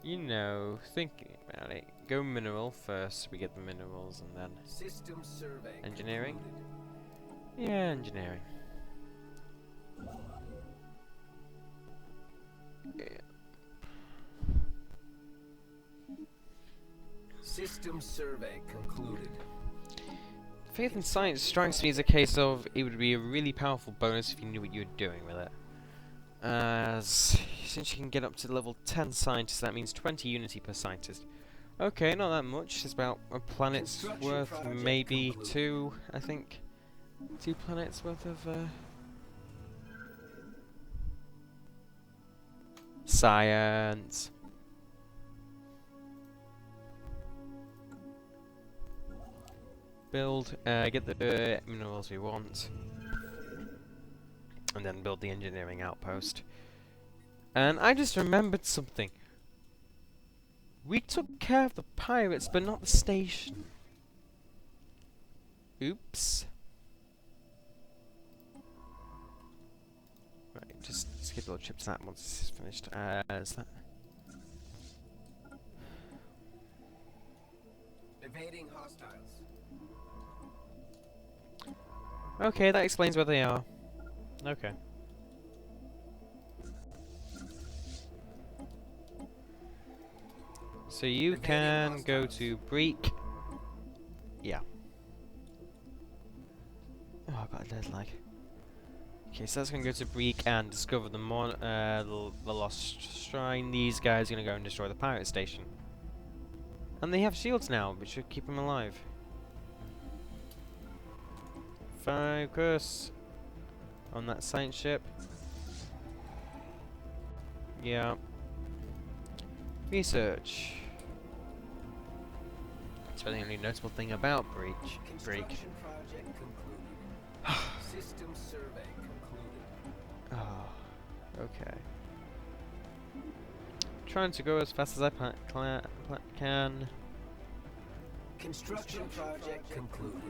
S1: you know, thinking about it, go mineral first. We get the minerals, and then
S2: System survey
S1: engineering.
S2: concluded.
S1: Yeah, engineering. Yeah.
S2: System survey concluded.
S1: Faith in science strikes me as a case of it would be a really powerful bonus if you knew what you were doing with it. Since you can get up to level 10 scientists, that means 20 unity per scientist. Okay, not that much. It's about a planet's worth, maybe
S2: concluded.
S1: 2, I think. 2 planets worth of science. Build, get the minerals we want, and then build the engineering outpost. And I just remembered something. We took care of the pirates, but not the station. Oops. Right, just skip all chips that once it's finished. Is that?
S2: Evading hostiles.
S1: Okay, that explains where they are. Okay. So you can go to Break. Yeah. Oh, I got a dead lag. Okay, so that's gonna go to Break and discover the lost shrine. These guys are gonna go and destroy the pirate station. And they have shields now, which should keep them alive. Focus on that science ship. Yeah. Research. That's the only notable thing about Break.
S2: Construction project concluded. System survey concluded.
S1: Oh, okay. Trying to go as fast as I can.
S2: Construction project concluded.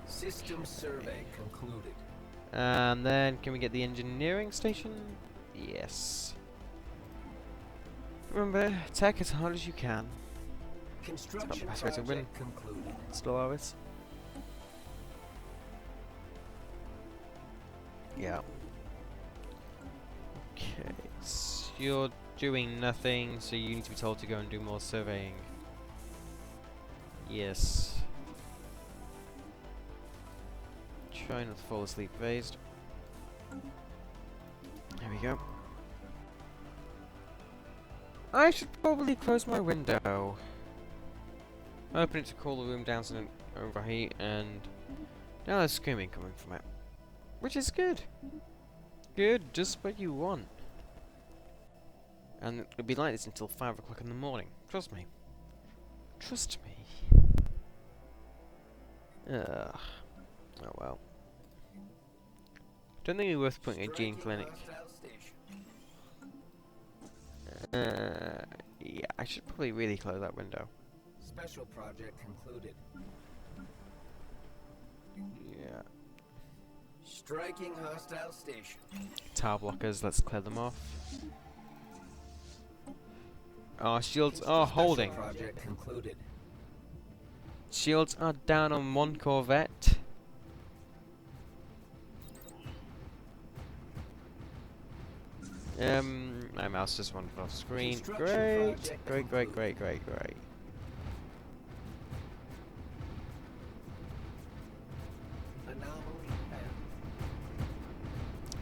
S2: System survey concluded.
S1: And then, can we get the engineering station? Yes. Remember, attack as hard as you can.
S2: Construction
S1: best way to win.
S2: project concluded.
S1: Stellaris. Yeah. Okay. So you're doing nothing, so you need to be told to go and do more surveying. Yes. Try not to fall asleep phased. There we go. I should probably close my window. Open it to cool the room down so I don't overheat, and now there's screaming coming from it. Which is good. Good, just what you want. And it'll be like this until 5 o'clock in the morning. Trust me. Trust me. Ugh. Oh well. Don't think it'd be worth putting a gene clinic. Yeah, I should probably really close that window.
S2: Special project concluded.
S1: Yeah.
S2: Striking hostile station.
S1: Tower blockers, let's clear them off. Our shields are holding.
S2: Project concluded.
S1: Shields are down on one corvette. My mouse just wandered off screen. Great, great, great, great, great, great.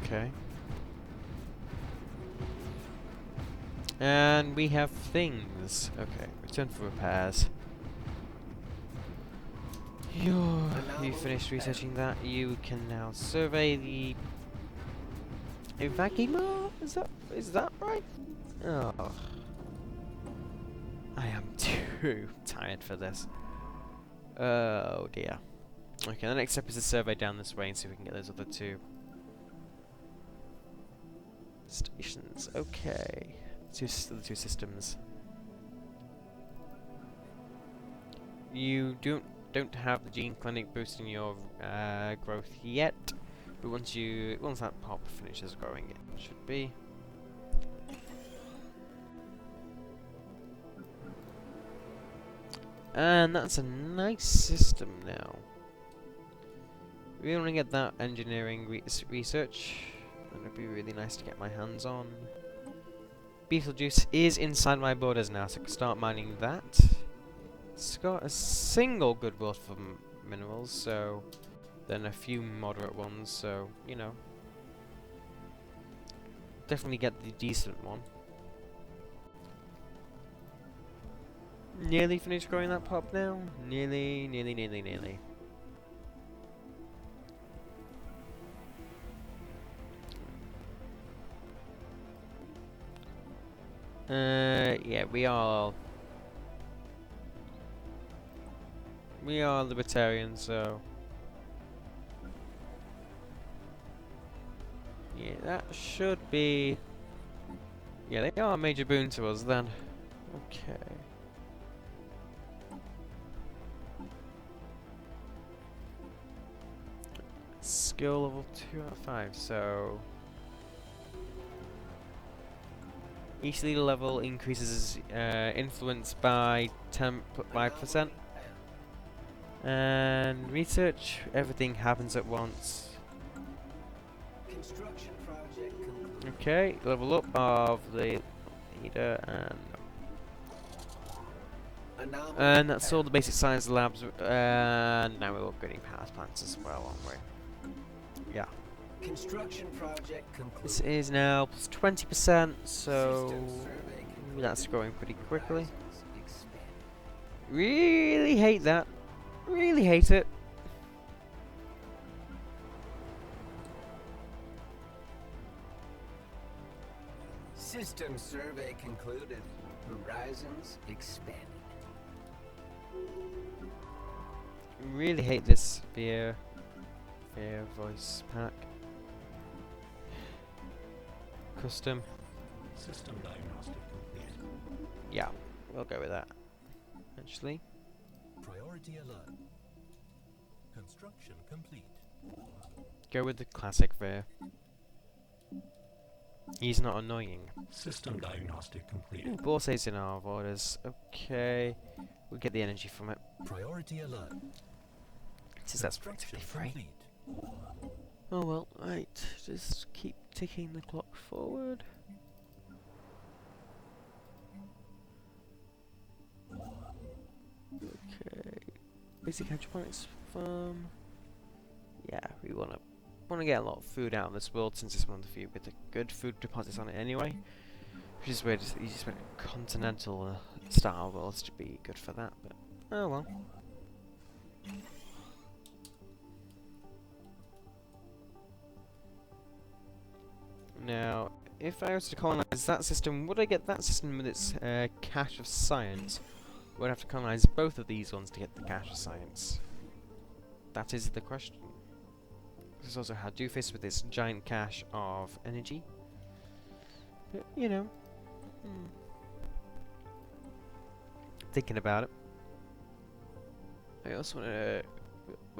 S1: Okay. And we have things. Okay, return for repairs. You finished researching that. You can now survey the Evagima? Is that right? Oh. I am too tired for this. Oh dear. Okay, the next step is to survey down this way and see if we can get those other two stations. Okay. The two systems. You don't have the gene clinic boosting your growth yet, but once that pop finishes growing, it should be. And that's a nice system now. We want to get that engineering research. And it'd be really nice to get my hands on. Beetlejuice is inside my borders now, so I can start mining that. It's got a single good world for minerals, so then a few moderate ones, so you know, definitely get the decent one. Nearly finished growing that pop now. Nearly. Yeah, we are libertarians, so yeah, that should be. Yeah, they are a major boon to us then. Okay. Skill level 2 out of 5, so each leader level increases influence by 5%. And research, everything happens at once.
S2: Construction project concluded.
S1: Okay, level up of the leader, and that's all the basic science labs. And now we're upgrading power plants as well, aren't we? Yeah.
S2: Construction project concluded.
S1: This is now plus 20%, so that's growing pretty quickly. Really hate that. Really hate it.
S2: System survey concluded. Horizons expanded.
S1: Really hate this fear voice pack. Custom.
S3: System diagnostic complete.
S1: Yeah, we'll go with that. Actually.
S3: Priority alert. Construction complete.
S1: Go with the classic Veer. He's not annoying.
S3: System diagnostic complete.
S1: Ooh, Borse's in our orders. Okay. We'll get the energy from it.
S3: Priority alert.
S1: Since that's practically free.
S3: Complete.
S1: Oh well, right, just keep ticking the clock forward. Okay, basic hydroponics farm. Yeah, we wanna get a lot of food out of this world since it's one of the few with the good food deposits on it anyway. Which is where you just want a continental style worlds to be good for that, but oh well. Now, if I was to colonize that system, would I get that system with its cache of science? Would I have to colonize both of these ones to get the cache of science? That is the question. There's also Hadoofis with this giant cache of energy. But, you know. Thinking about it. We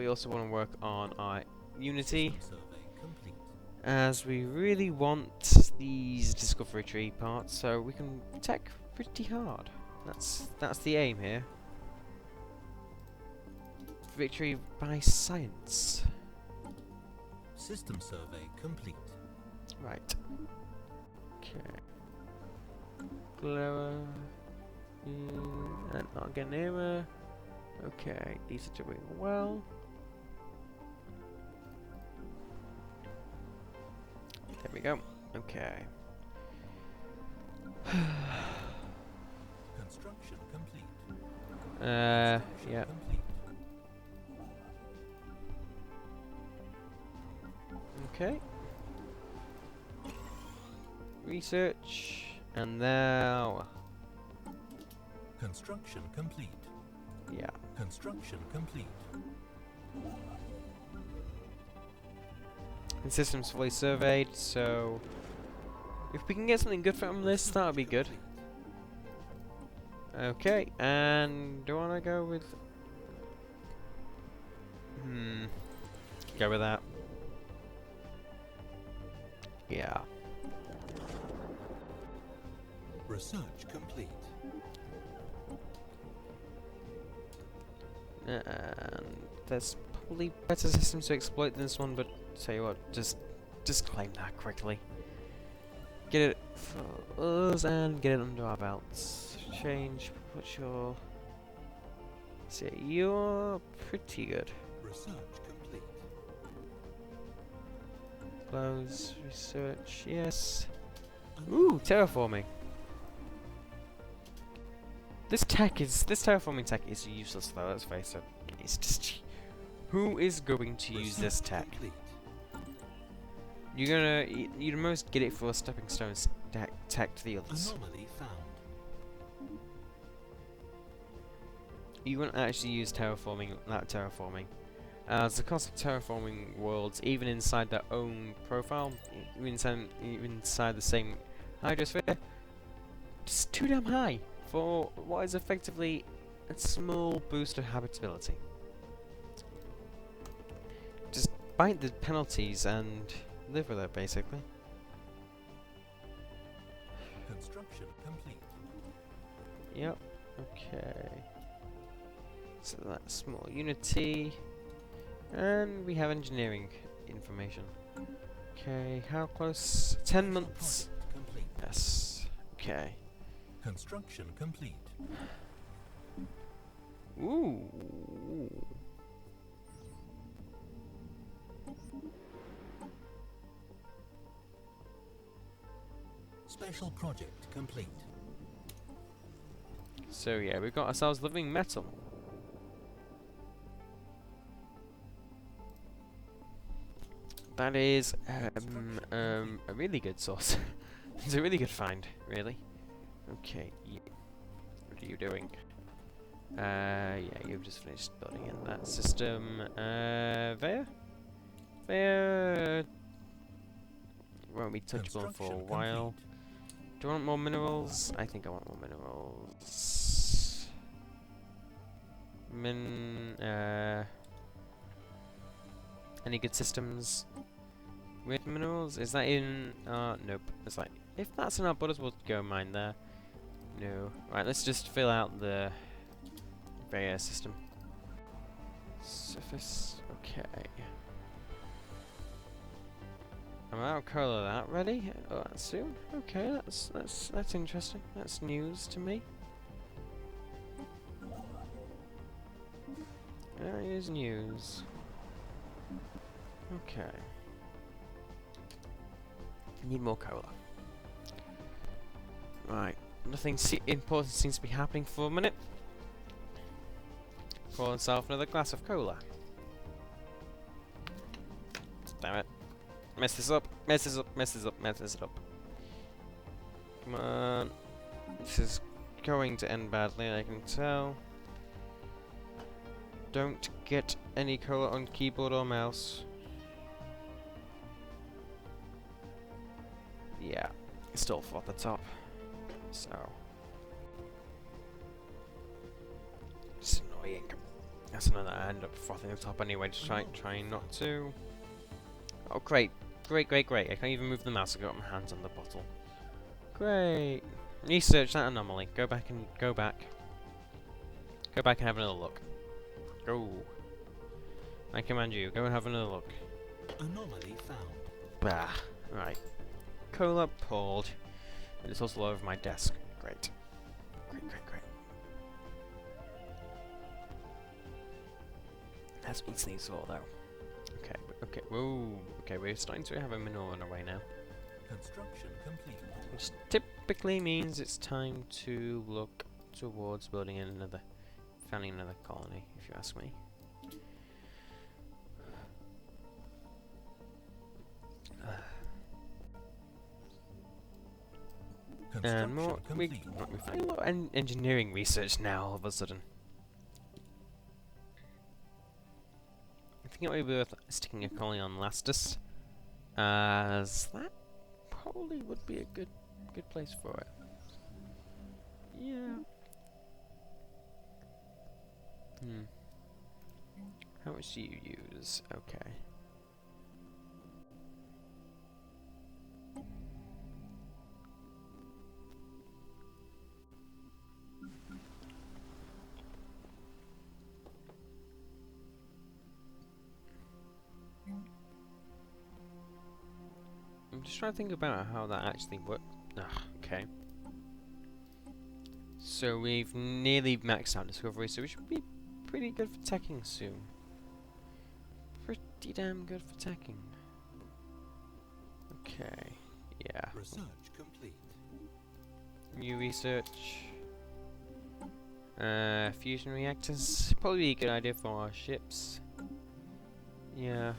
S1: also want to work on our Unity,
S3: System survey complete.
S1: as we really want these discovery tree parts, so we can tech pretty hard. That's the aim here. Victory by science.
S3: System survey complete.
S1: Right. Okay. Glower. And Arganera. Okay, these are doing well. There we go. Okay.
S3: Construction complete.
S1: Yeah.
S3: Complete.
S1: Okay. Research. And now.
S3: Construction complete.
S1: Yeah.
S3: Construction complete.
S1: The system's fully surveyed, so if we can get something good from this, that would be good. Okay, and do I want to go with? Go with that. Yeah.
S3: Research complete.
S1: And there's probably better systems to exploit than this one, but tell you what, just claim that quickly. Get it for us and get it under our belts. Change, put your... See, you're pretty good.
S3: Research complete.
S1: Close, research, yes. Ooh, terraforming. This terraforming tech is useless though, let's face it. It's just... Who is going to use this tech?
S3: Complete.
S1: You'd most get it for a stepping stone tech to the others.
S3: Anomaly found.
S1: You wouldn't actually use terraforming, as the cost of terraforming worlds, even inside their own profile, even inside the same hydrosphere, just too damn high for what is effectively a small boost of habitability. Just bite the penalties and live with it, basically.
S3: Construction complete.
S1: Yep. Okay. So that's small Unity, and we have engineering information. Okay, how close? 10 months.
S3: Project complete.
S1: Yes. Okay.
S3: Construction complete.
S1: Ooh.
S3: Special project complete.
S1: So yeah, we've got ourselves living metal. That is a really good source. It's a really good find, really. Okay, what are you doing? Yeah, you've just finished building in that system. Vea won't be touchable for a while. Do I want more minerals? I think I want more minerals. Any good systems with minerals? Is that in... nope. It's like, if that's in our borders, we'll go mine there. No. Right, let's just fill out the Vea system. Surface, okay. I'm out of colour. That ready? Oh, that's soon. Okay, that's interesting. That's news to me. That is news. Okay. Need more cola. Right. Nothing important seems to be happening for a minute. Pour himself another glass of cola. Damn it. Mess this up. Mess this up. Mess this up. Mess this up. Come on. This is going to end badly, I can tell. Don't get any cola on keyboard or mouse. Yeah, it's still at the top. So it's annoying. That's another. I end up frothing the top anyway, just trying not to. Oh great, great. I can't even move the mouse. I got my hands on the bottle. Great. Research that anomaly. Go back and have another look. Go. I command you. Go and have another look.
S3: Anomaly found.
S1: Bah. Right. Cola poured. It's also all over my desk. Great. Great. Let's eat these all though. Okay. Whoa. Okay, we're starting to have a manure run away now.
S3: Construction complete.
S1: Which typically means it's time to look towards founding another colony, if you ask me. And more, we're finding a lot of engineering research now all of a sudden. I think it might be worth sticking a colony on Lastus, as that probably would be a good place for it. Yeah. How much do you use? Okay. I'm just trying to think about how that actually works. Okay. So we've nearly maxed out Discovery, so we should be pretty good for teching soon. Pretty damn good for teching. Okay. Yeah.
S3: Research complete.
S1: New research. Fusion reactors. Probably a good idea for our ships. Yeah.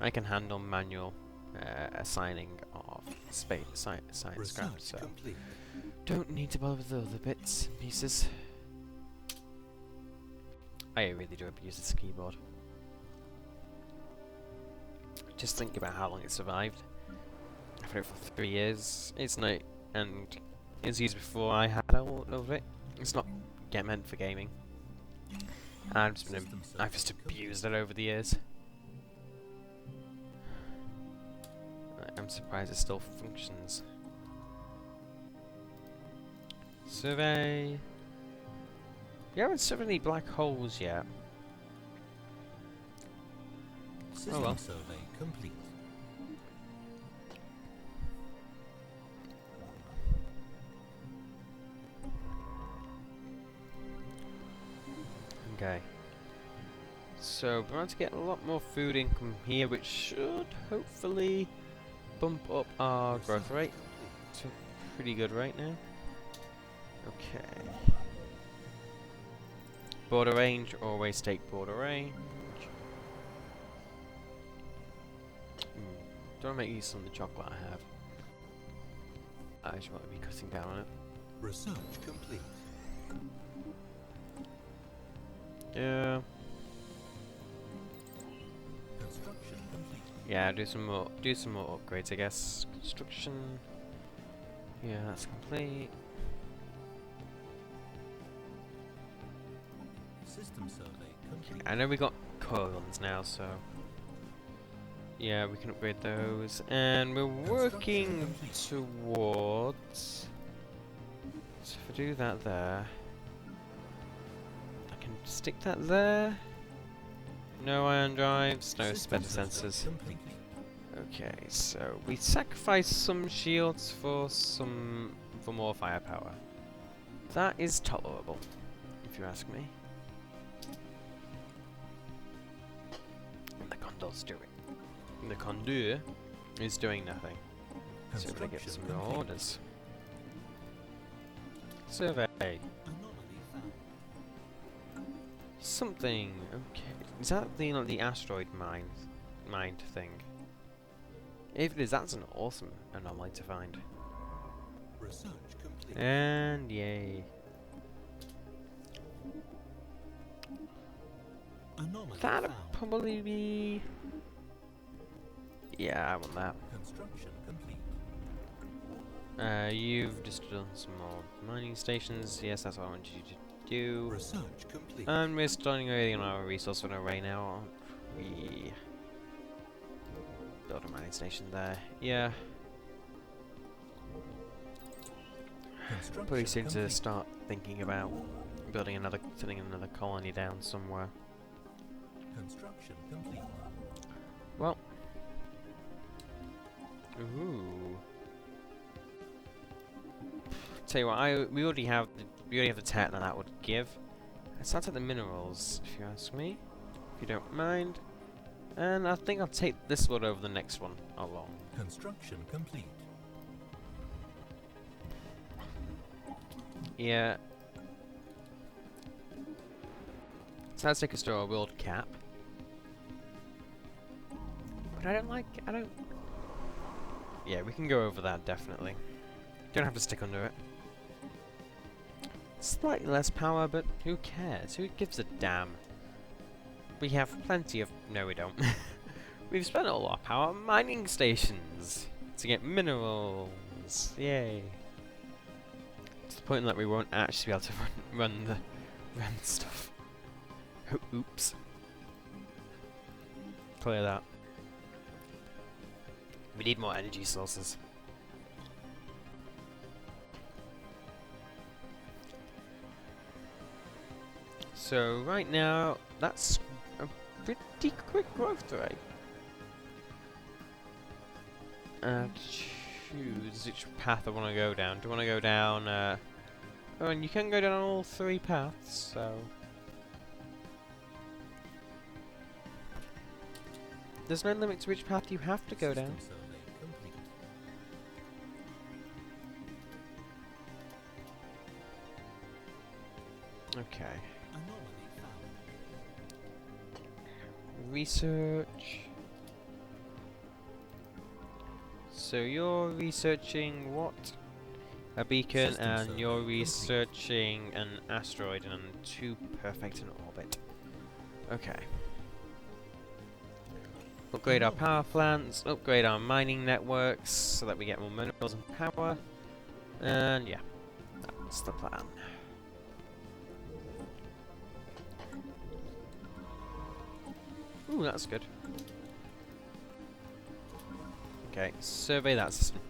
S1: I can handle manual assigning of science scrap, so
S3: complete.
S1: don't need to bother with the other bits and pieces. I really do abuse this keyboard. Just think about how long it survived. I've had it for 3 years. It's not, and it's used before I had all of it. It's not meant for gaming. I've just abused it over the years. I'm surprised it still functions. Survey. We haven't surveyed any black holes yet.
S3: System
S1: oh well.
S3: Survey complete.
S1: Okay. So we're about to get a lot more food income here, which should hopefully bump up our growth rate to a pretty good rate now. Okay. Border range, always take border range. Don't make use of the chocolate I have. I just want to be cutting down on it.
S3: Research complete.
S1: Yeah.
S3: Construction complete.
S1: Yeah, do some more upgrades, I guess. Construction. Yeah, that's complete.
S3: System survey complete.
S1: I know we got colons now, so yeah, we can upgrade those, and we're working towards. So if I do that there, I can stick that there. No ion drives, no
S3: System
S1: better
S3: survey
S1: sensors.
S3: complete.
S1: Okay, so we sacrificed some shields for more firepower. That is tolerable, if you ask me. And the Condor's doing. The Condor is doing nothing. So we're gonna get some more
S3: complete.
S1: orders. Survey.
S3: Anomaly found.
S1: Something. Okay. Is that the asteroid mind thing? If it is, that's an awesome anomaly to find.
S3: Research complete.
S1: And yay.
S3: Anomaly
S1: That'd
S3: found.
S1: probably be. Yeah, I want that.
S3: Construction complete.
S1: You've just done some more mining stations. Yes, that's what I want you to do.
S3: Research complete.
S1: And we're starting early on our resource array now, aren't we? Build a mining station there. Yeah.
S3: Construction
S1: Pretty soon to
S3: complete.
S1: start thinking about setting another colony down somewhere.
S3: Construction complete.
S1: Well. Ooh. Tell you what, we already have the tech that would give. Let's start at the minerals, if you ask me. If you don't mind. And I think I'll take this one over the next one along.
S3: Construction complete.
S1: Yeah. So let's take us to our world cap. But I don't... Yeah, we can go over that, definitely. Don't have to stick under it. Slightly less power, but who cares? Who gives a damn? We have plenty of... No, we don't. We've spent all our power on mining stations to get minerals. Yay. To the point that we won't actually be able to run the stuff. Oops. Clear that. We need more energy sources. So right now, that's a pretty quick growth rate. Choose which path I want to go down. Do I want to go down? Oh, and you can go down all three paths. So there's no limit to which path you have to go down.
S3: System survey complete.
S1: Okay.
S3: Anomaly found.
S1: Research. So you're researching what? A beacon,
S3: System
S1: and
S3: survey
S1: you're
S3: complete.
S1: researching an asteroid and two perfect in orbit. Okay. Upgrade our power plants, upgrade our mining networks so that we get more minerals and power. And yeah, that's the plan. Ooh, that's good. Okay, survey that system.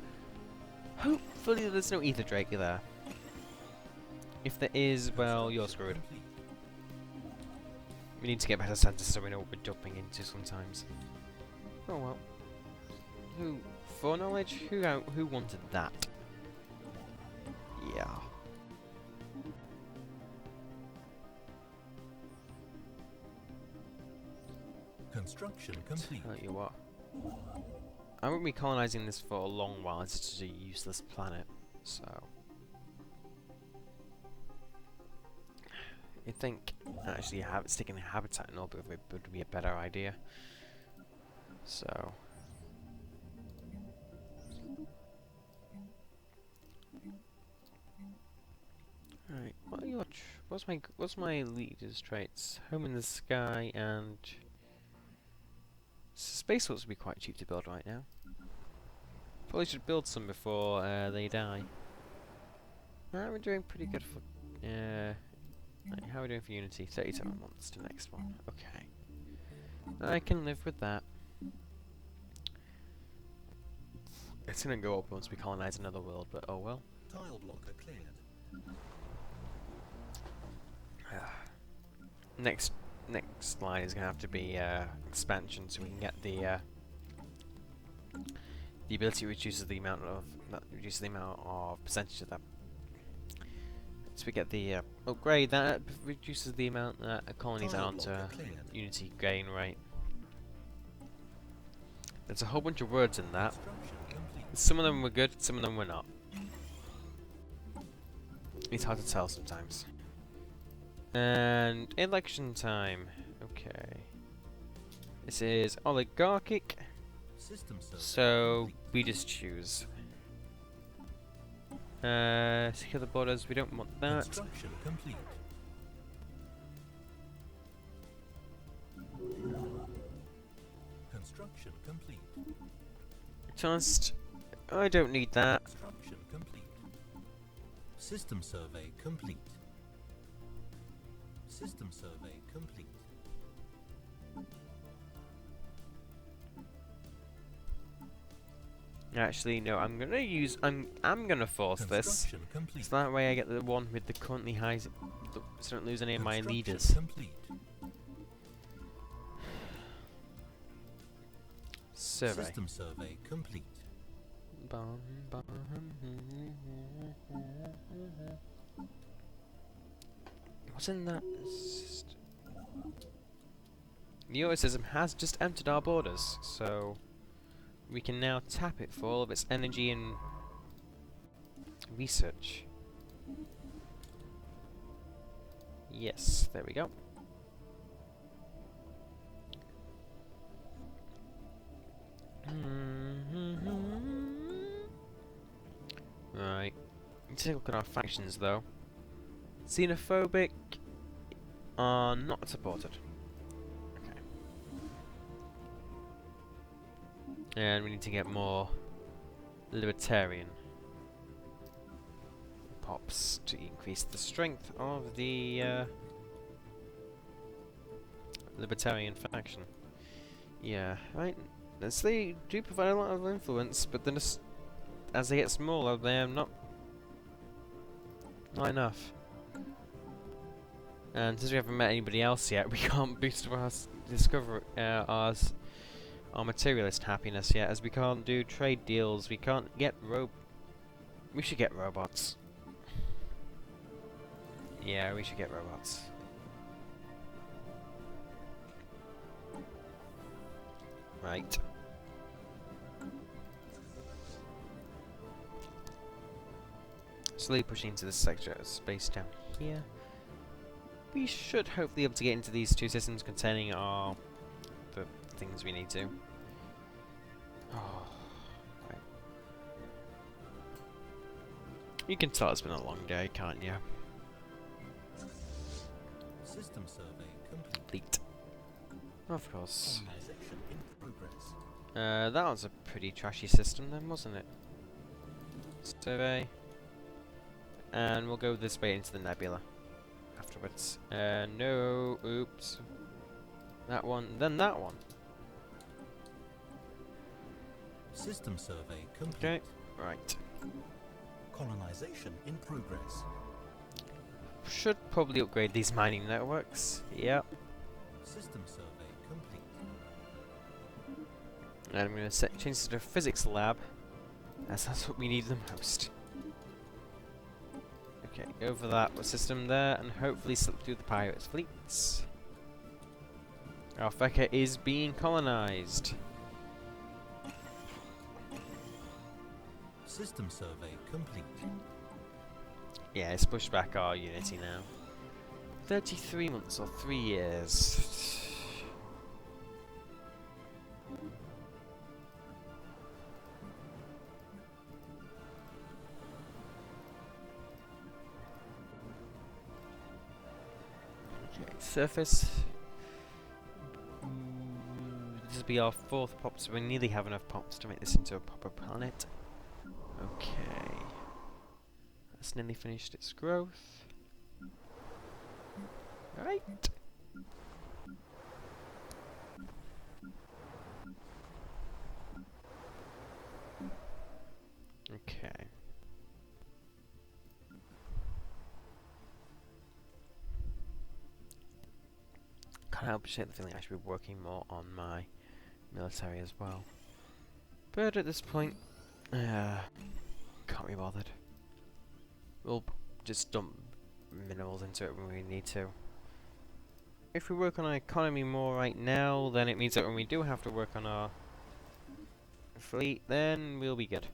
S1: Hopefully there's no ether drake there. If there is, well, you're screwed.
S3: Complete.
S1: We need to get better sensors so we know what we're jumping into sometimes. Oh well. Who foreknowledge? Who wanted that? Yeah.
S3: Construction complete.
S1: Tell you what. I won't be colonizing this for a long while. It's just a useless planet, so. You'd think actually sticking a habitat in orbit would be a better idea. So. Alright, what are your what's my leader's traits? Home in the sky and space looks to be quite cheap to build right now. Probably should build some before they die. Alright, we're doing pretty good for right, how are we doing for Unity? 37 months to next one. Okay. I can live with that. It's gonna go up once we colonize another world, but oh well.
S3: Tile blocker cleared.
S1: Next next line is going to have to be expansion, so we can get the ability reduces the amount of percentage of that. So we get the upgrade that reduces the amount that colonies add onto Unity gain rate. There's a whole bunch of words in that. Some of them were good, some of them were not. It's hard to tell sometimes. And election time. Okay. This is oligarchic. So we just choose. Secure the borders. We don't want that.
S3: Construction complete. Construction complete.
S1: Just. I don't need that.
S3: Construction complete. System survey complete. System survey complete.
S1: Actually, no. I'm gonna force this.
S3: Construction complete.
S1: So that way I get the one with the currently highs. So I don't lose any of my
S3: Construction
S1: leaders.
S3: complete.
S1: Survey.
S3: System survey complete.
S1: Bum, bum. What's in that? Neoticism has just entered our borders, so we can now tap it for all of its energy and research. Yes, there we go. Right. Let's take a look at our factions though. Xenophobic are not supported. Okay. And we need to get more libertarian pops to increase the strength of the libertarian faction. Yeah, right. They do provide a lot of influence, but then as they get smaller, they're not enough. And since we haven't met anybody else yet, we can't boost our materialist happiness yet, as we can't do trade deals. We can't get we should get robots. Yeah, we should get robots. Right. Slowly pushing into this sector of space down here. We should hopefully be able to get into these two systems containing the things we need to. Oh, right. You can tell it's been a long day, can't you?
S3: System survey
S1: Complete. Of course.
S3: Colonization in progress.
S1: That was a pretty trashy system then, wasn't it? Survey. And we'll go this way into the nebula afterwards. No, oops. That one, then that one.
S3: System survey complete.
S1: Okay, right.
S3: Colonization in progress.
S1: Should probably upgrade these mining networks. Yep.
S3: System survey complete.
S1: And I'm going to change this to a physics lab, as that's what we need the most. Okay, over that system there, and hopefully slip through the pirates' fleets. Alpheka is being colonized.
S3: System survey complete.
S1: Yeah, it's pushed back our Unity now. 33 months or 3 years. Okay, surface. This will be our 4th pop, so we nearly have enough pops to make this into a proper planet. Okay. That's nearly finished its growth. Right. Okay. I have the feeling I should be working more on my military as well. But at this point, can't be bothered. We'll just dump minerals into it when we need to. If we work on our economy more right now, then it means that when we do have to work on our fleet, then we'll be good.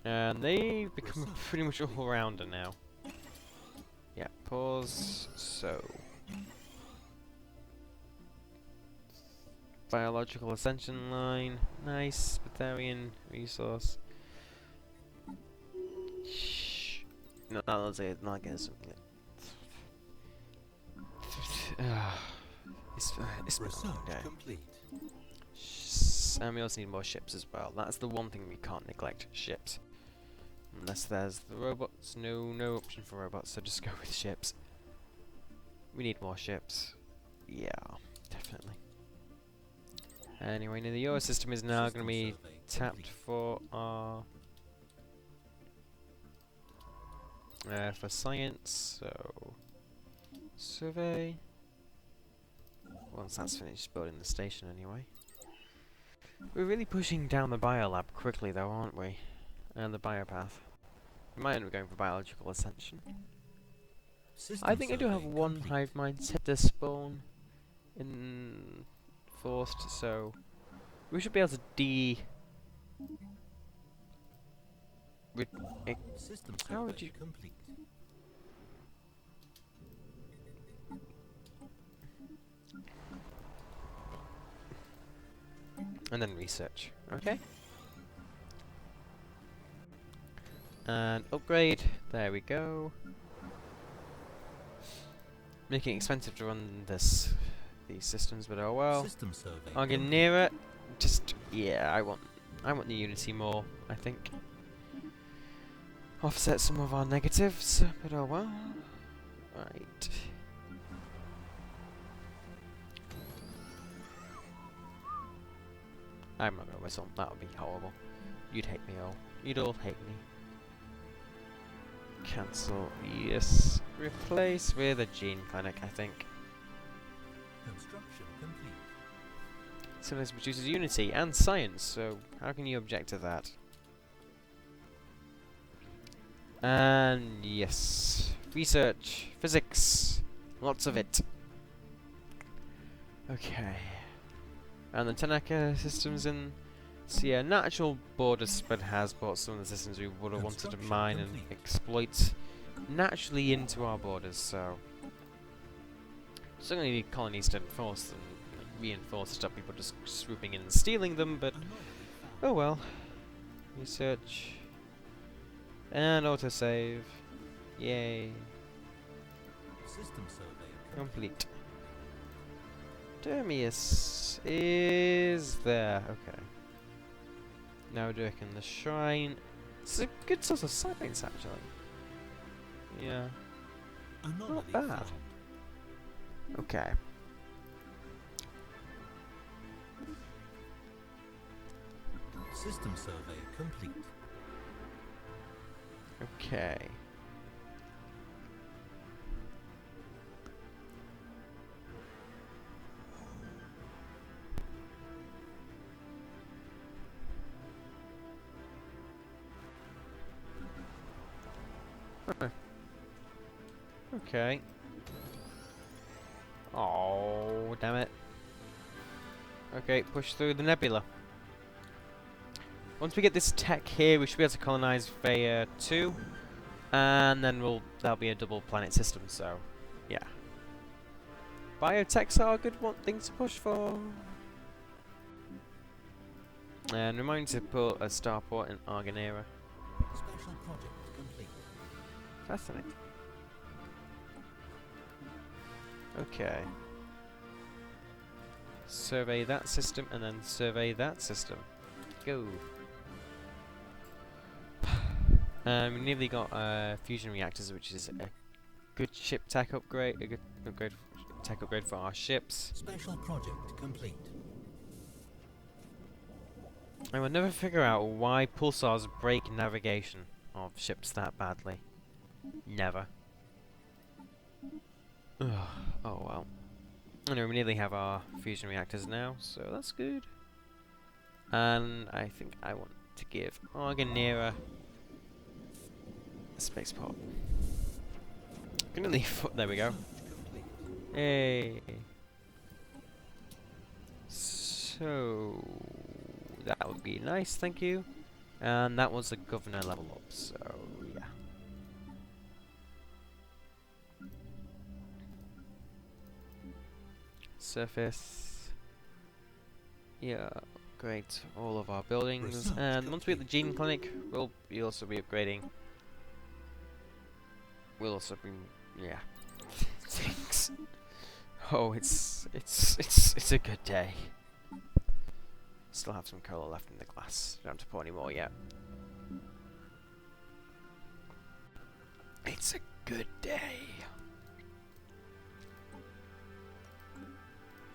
S1: And they've become pretty much all-rounder now. Yeah, pause. So, biological ascension line, nice. Batarian resource. Shh. No, let's say it's not getting something. It's been a long day.
S3: Complete.
S1: And we also need more ships as well. That's the one thing we can't neglect: ships. Unless there's the robots, no option for robots, so just go with ships. We need more ships. Yeah, definitely. Anyway, now the Euro system is now going to be tapped for our for science. So survey. Once that's finished building the station, anyway. We're really pushing down the biolab quickly, though, aren't we? And the biopath. We might end up going for biological ascension. I think I do have one hive mind set to spawn in forced, so we should be able to how would you?
S3: Complete.
S1: And then research. Okay. And upgrade. There we go. Making it expensive to run these systems, but oh well.
S3: System survey.
S1: I'll get near it. Just yeah, I want the Unity more, I think. Offset some of our negatives, but oh well. Right. I'm not gonna whistle, that would be horrible. You'd hate me all. You'd all hate me. Cancel, yes. Replace with a gene clinic, I think.
S3: Construction complete.
S1: Stellaris produces Unity and science, so how can you object to that? And yes. Research, physics, lots of it. Okay. And the Tanaka systems in yeah, natural border spread has brought some of the systems we would have wanted to mine and exploit naturally into our borders, so still gonna need colonies to enforce them, reinforce to stop people just swooping in and stealing them, but oh well. Research and autosave. Yay.
S3: System survey
S1: Complete. Termius is there. Okay. Now we're doing the shrine. It's a good source of science, actually. Yeah. Not bad.
S3: found.
S1: Okay.
S3: System survey complete.
S1: Okay. Huh. Okay. Oh, damn it. Okay, push through the nebula. Once we get this tech here, we should be able to colonize Vega 2, and then that'll be a double planet system, so yeah. Biotechs are a good thing to push for. And remind to put a starport in Argonera.
S3: Special project complete.
S1: Fascinating. Okay. Survey that system and then survey that system. Go. We nearly got fusion reactors, which is a good ship tech upgrade, a good tech upgrade for our ships.
S3: Special project complete.
S1: I will never figure out why pulsars break navigation of ships that badly. Never. Ugh. Oh well. I know we nearly have our fusion reactors now, so that's good. And I think I want to give Arganera a spaceport. Gonna leave. There we go. Hey. So that would be nice, thank you. And that was a governor level up, so yeah. Surface. Yeah, great. All of our buildings. And once we get the gene clinic, we'll also be upgrading. We'll also be, yeah. Thanks. Oh, it's a good day. Still have some cola left in the glass. Don't have to pour any more yet. It's a good day.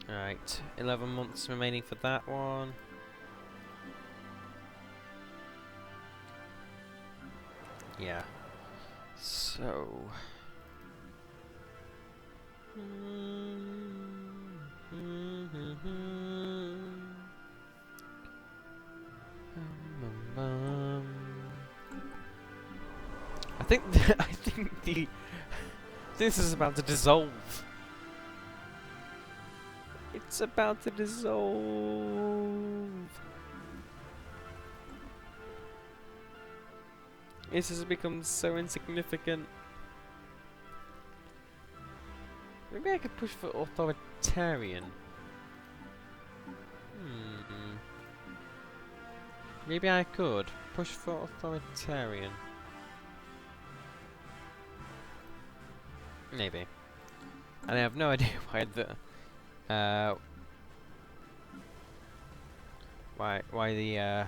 S1: Alright, 11 months remaining for that one. Yeah. So... I think this is about to dissolve. It's about to dissolve. This has become so insignificant. Maybe I could push for authoritarian. Maybe I could push for authoritarian. Maybe. And I have no idea why the why the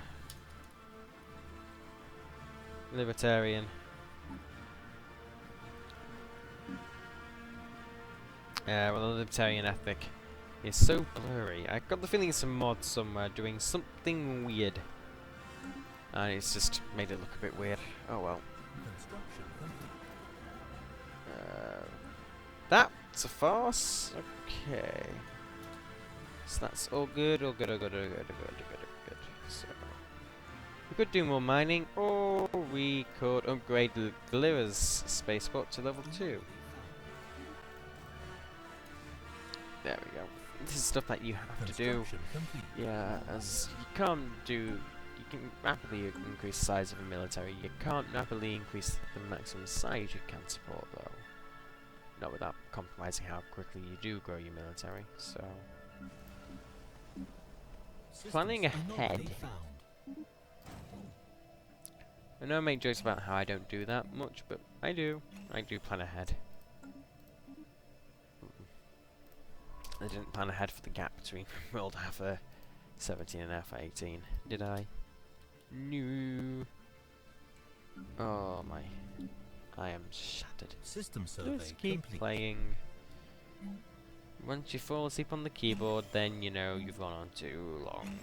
S1: libertarian well, the libertarian ethic is so blurry. I got the feeling some mod somewhere doing something weird, and it's just made it look a bit weird. Oh well.
S3: Construction complete.
S1: That's a farce. Okay. So that's all good, all good, all good, all good, all good, all good, all good. So we could do more mining, or we could upgrade Glira's spaceport to level 2. There we go. This is stuff that you have to do. Yeah, as you can't do. You can rapidly increase the size of a military. You can't rapidly increase the maximum size you can support, though. Not without compromising how quickly you do grow your military. So, planning ahead. I know I make jokes about how I don't do that much, but I do. I do plan ahead. I didn't plan ahead for the gap between World Alpha 17 and Alpha 18, did I? No. Oh my. I am shattered.
S3: System survey
S1: Just keep
S3: complete.
S1: playing. Once you fall asleep on the keyboard, then you know you've gone on too long.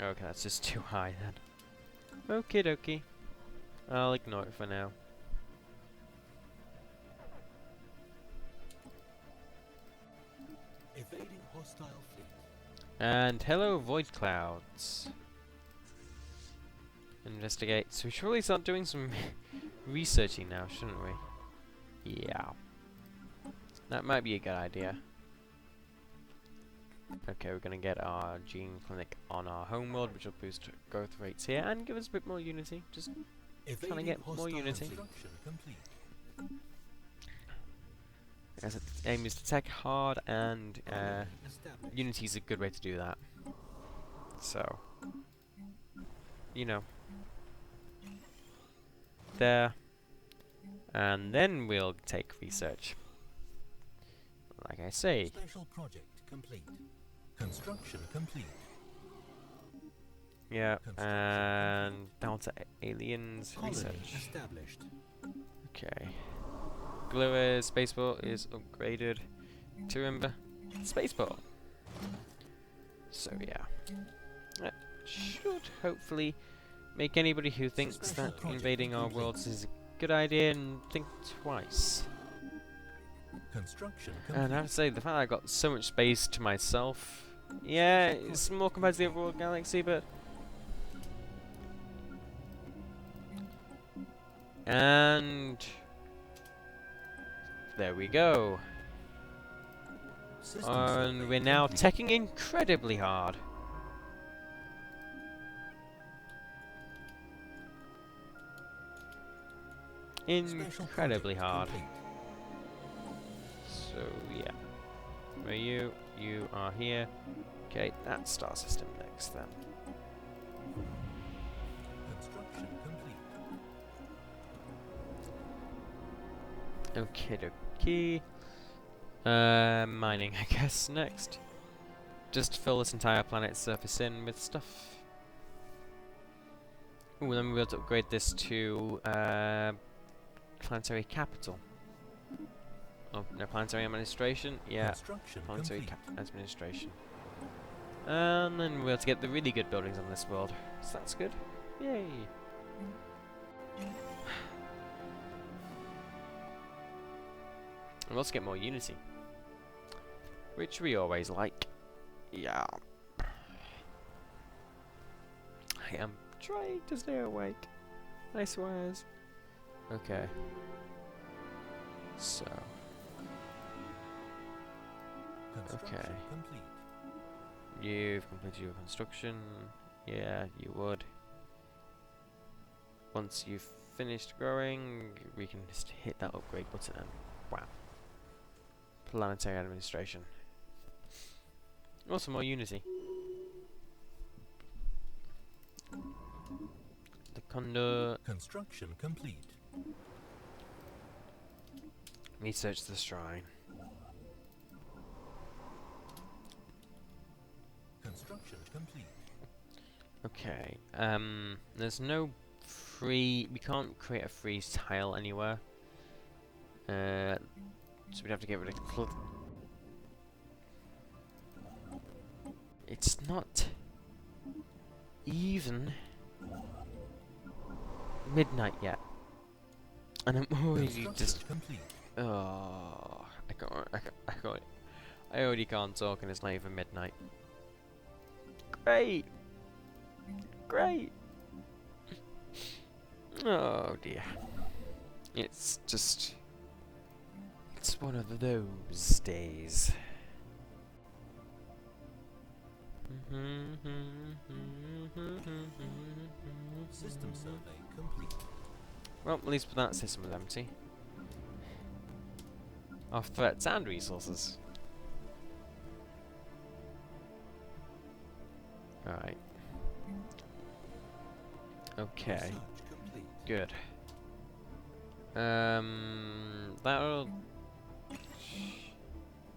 S1: Okay, that's just too high then. Okie dokie. I'll ignore it for now.
S3: Evading hostile fleet.
S1: And hello, void clouds. Investigate. So we should really start doing some researching now, shouldn't we? Yeah. That might be a good idea. Okay, we're gonna get our gene clinic on our homeworld, which will boost growth rates here and give us a bit more unity. Just trying to get more unity. As the aim is to tech hard, and unity is a good way to do that. So, you know, there, and then we'll take research. Like I say.
S3: Special project complete. Construction complete.
S1: Yeah, and Delta Aliens
S3: Colony
S1: research.
S3: established.
S1: Okay. Glura spaceport is upgraded to remember spaceport. So yeah, that should hopefully make anybody who thinks that invading our worlds is a good idea and think twice.
S3: Construction
S1: And I
S3: complete.
S1: have to say, the fact that I got so much space to myself, yeah, it's more compared to the overall galaxy, but... And... there we go.
S3: System
S1: And
S3: survey
S1: we're now
S3: complete.
S1: teching incredibly hard.
S3: Special
S1: Incredibly
S3: project
S1: hard.
S3: complete.
S1: So, yeah. Where you? You are here. Okay, that's star system next then.
S3: Construction complete.
S1: Okie dokie. Mining, I guess, next. Just to fill this entire planet's surface in with stuff. Ooh, then we'll be able to upgrade this to planetary capital. Oh, no, planetary administration? Yeah,
S3: Construction
S1: planetary
S3: complete.
S1: administration. And then we'll be able to get the really good buildings on this world. So that's good. Yay! And let's get more unity. Which we always like. Yeah. I am trying to stay awake. I swears. Okay. So.
S3: Construction
S1: Okay.
S3: complete.
S1: You've completed your construction. Yeah, you would. Once you've finished growing, we can just hit that upgrade button and wow. Planetary administration. Also more unity. The Condor
S3: Construction complete.
S1: research the shrine.
S3: Construction complete.
S1: Okay. There's no free. We can't create a free tile anywhere. So we'd have to get rid of. It's not even midnight yet, and I'm already
S3: Construction
S1: just.
S3: complete.
S1: Oh, I already can't talk, and it's not even midnight. Great, great. Oh dear. It's just. It's one of those days.
S3: System survey complete.
S1: Well, at least that system was empty. Of threats and resources. Alright. Okay,
S3: Research complete.
S1: good. That'll...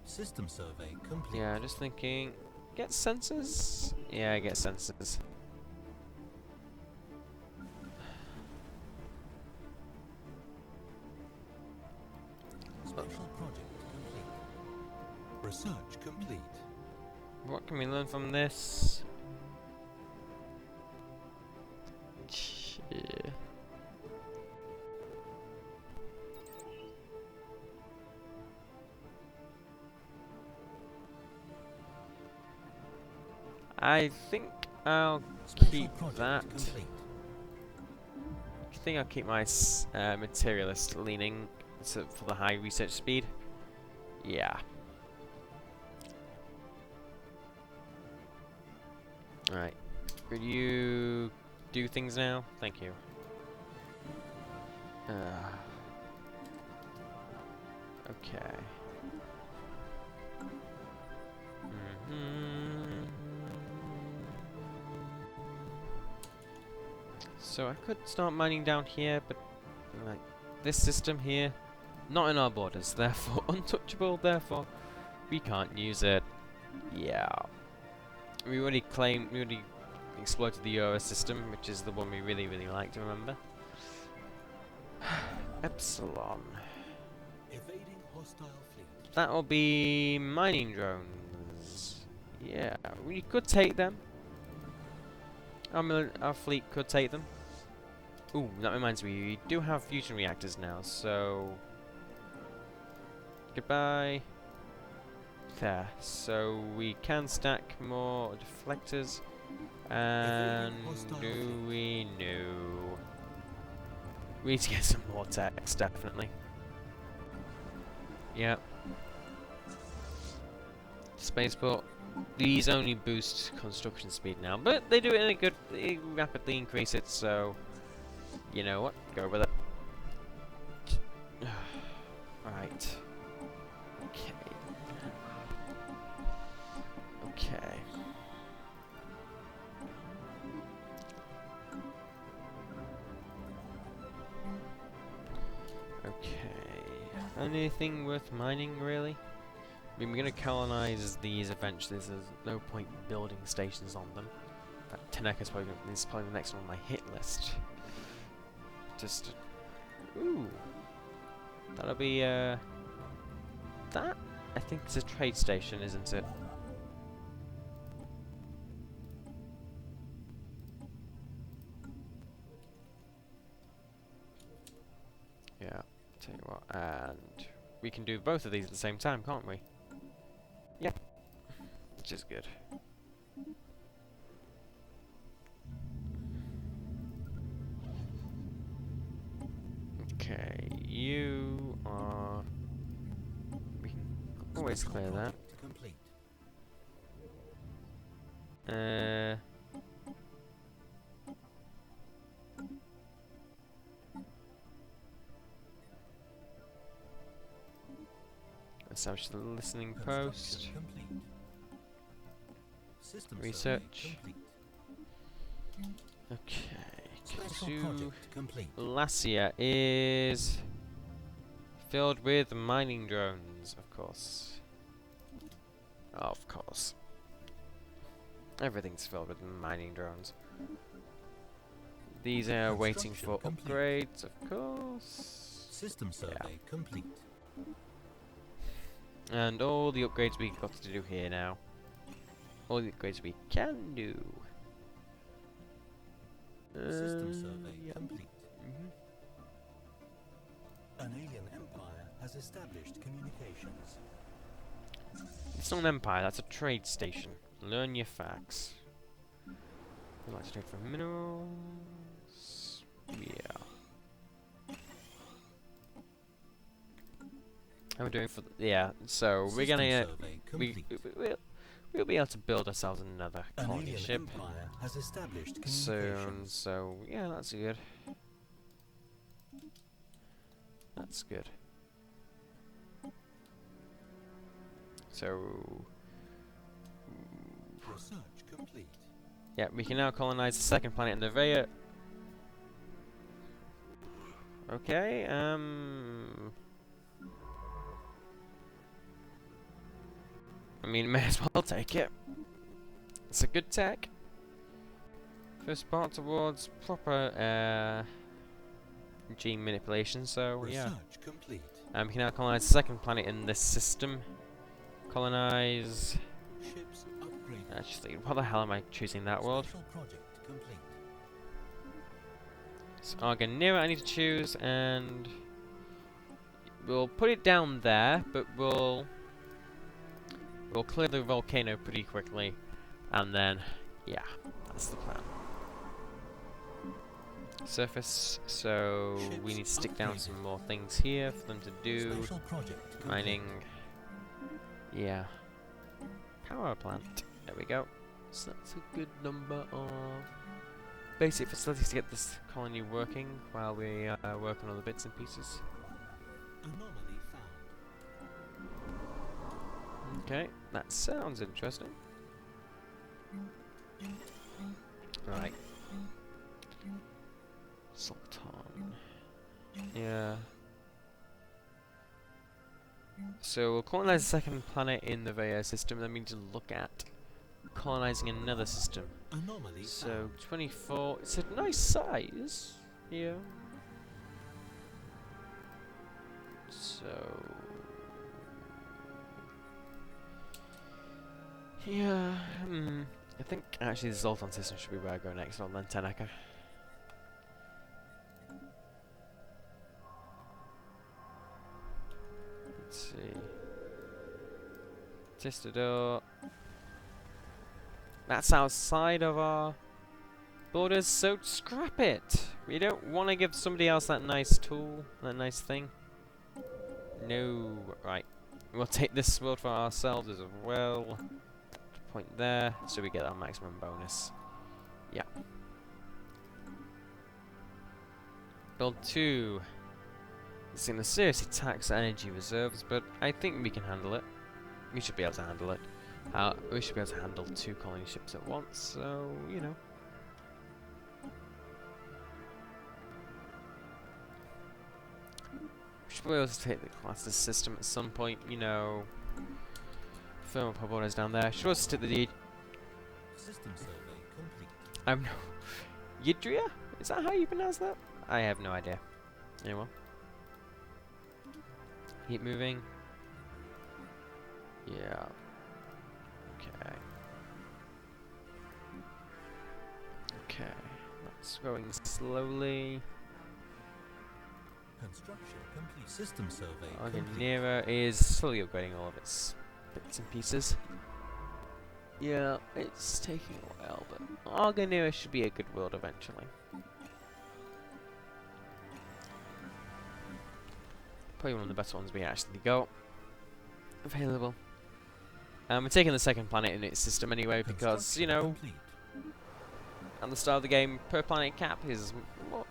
S3: System survey complete.
S1: Yeah, just thinking... Get sensors? Yeah, get sensors.
S3: Special project complete. Research complete.
S1: What can we learn from this? Yeah. I think I'll
S3: Special
S1: keep
S3: project
S1: that.
S3: complete.
S1: I think I'll keep my materialist leaning for the high research speed. Yeah. Alright. Could you do things now? Thank you. Okay. So I could start mining down here, but like this system here, not in our borders, therefore untouchable, therefore we can't use it. Yeah. We already exploited the Euro system, which is the one we really, really like to remember. Epsilon.
S3: Evading hostile fleet.
S1: That'll be mining drones. Yeah, we could take them. Our fleet could take them. Ooh, that reminds me, we do have fusion reactors now, so... Goodbye. There. So we can stack more deflectors. And do we know? We need to get some more techs, definitely. Yep. Spaceport. These only boost construction speed now, but they do it in a good... They rapidly increase it, so... You know what? Go with it. Right. Okay. Okay. Okay. Anything worth mining, really? I mean, we're going to colonize these eventually, so there's no point building stations on them. That Tenek is probably the next one on my hit list. Just... Ooh. That'll be, that, I think, is a trade station, isn't it? Yeah, tell you what, and we can do both of these at the same time, can't we? Yep. Which is good. Okay, you are... We can always clear that.
S3: Complete.
S1: Establish the listening post.
S3: Complete. System
S1: Research.
S3: complete.
S1: Okay.
S3: Special
S1: Kazu
S3: project complete.
S1: Lacia is filled with mining drones, of course. Of course. Everything's filled with mining drones. These are waiting for
S3: Construction
S1: upgrades, of course.
S3: System survey complete.
S1: And all the upgrades we got to do here now. All the upgrades we can do.
S3: System survey
S1: Yeah.
S3: complete. An alien empire has established communications.
S1: It's not an empire, that's a trade station. Learn your facts. We'd like to trade for minerals. Yeah. How are we doing for yeah, so we're gonna we'll be able to build ourselves another colony
S3: alien
S1: ship
S3: empire has established
S1: soon,
S3: communications.
S1: so yeah, that's good. That's good. So
S3: Research complete.
S1: yeah, we can now colonize the second planet in the Vega. Okay, I mean, may as well take it. It's a good tech. First part towards proper gene manipulation, so yeah.
S3: Research complete.
S1: We can now colonize the second planet in this system. Colonize...
S3: Ships upgraded.
S1: Actually, what the hell am I choosing that world?
S3: Special project complete.
S1: So Arganira I need to choose, and... We'll put it down there, but we'll clear the volcano pretty quickly, and then, yeah, that's the plan. Surface, so we need to stick down some more things here for them to do.
S3: Special project complete.
S1: Mining, yeah. Power plant, there we go. So that's a good number of basic facilities to get this colony working while we work on other bits and pieces.
S3: Anomaly found.
S1: Okay, that sounds interesting. Right. Sultan. Yeah. So we'll colonize the second planet in the Vega system, then we need to look at colonizing another system.
S3: Anomaly
S1: So
S3: found.
S1: 24, it's a nice size. Yeah. So yeah, I think actually the Zoltan system should be where I go next, not then Tanaka. Let's see. Testador. That's outside of our borders, so scrap it! We don't want to give somebody else that nice tool, that nice thing. No. Right. We'll take this world for ourselves as well. Point there, so we get our maximum bonus. Yeah. Build 2. It's going to seriously tax energy reserves, but I think we can handle it. We should be able to handle it. We should be able to handle 2 colony ships at once, so, you know. We should be able to take the classes system at some point, you know. Firm up our borders down there. Should also take the deed.
S3: System survey complete.
S1: I'm no. Yidria? Is that how you pronounce that? I have no idea. Anyone? Keep moving. Yeah. Okay. Okay. That's going slowly.
S3: Construction complete. System survey complete.
S1: Argonera is slowly upgrading all of its bits and pieces. Yeah, it's taking a while, but Argonera should be a good world eventually. Probably one of the best ones we actually got available. We're taking the second planet in its system anyway because, you know,
S3: Complete.
S1: at the start of the game, per planet cap is more,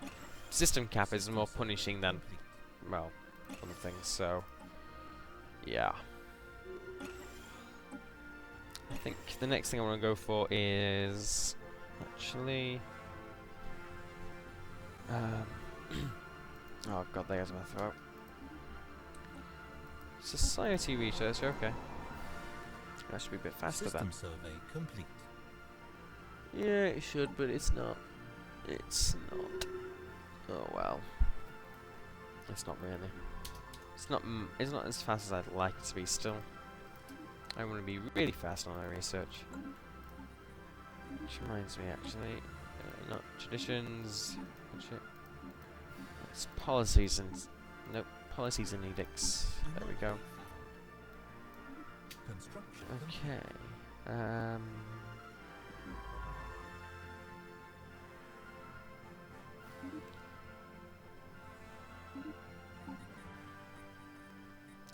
S1: system cap is more punishing than, well, other things, so, yeah. I think the next thing I want to go for is, actually, oh god, there's my throat. Society research, okay. That should be a bit faster
S3: System
S1: then.
S3: survey complete.
S1: Yeah, it should, but it's not. It's not. Oh well. It's not really. It's not. It's not as fast as I'd like it to be. Still, I want to be really fast on my research. Which reminds me, actually, not traditions. Shit. It's policies and nope, policies and edicts. There we go.
S3: Construction
S1: Okay.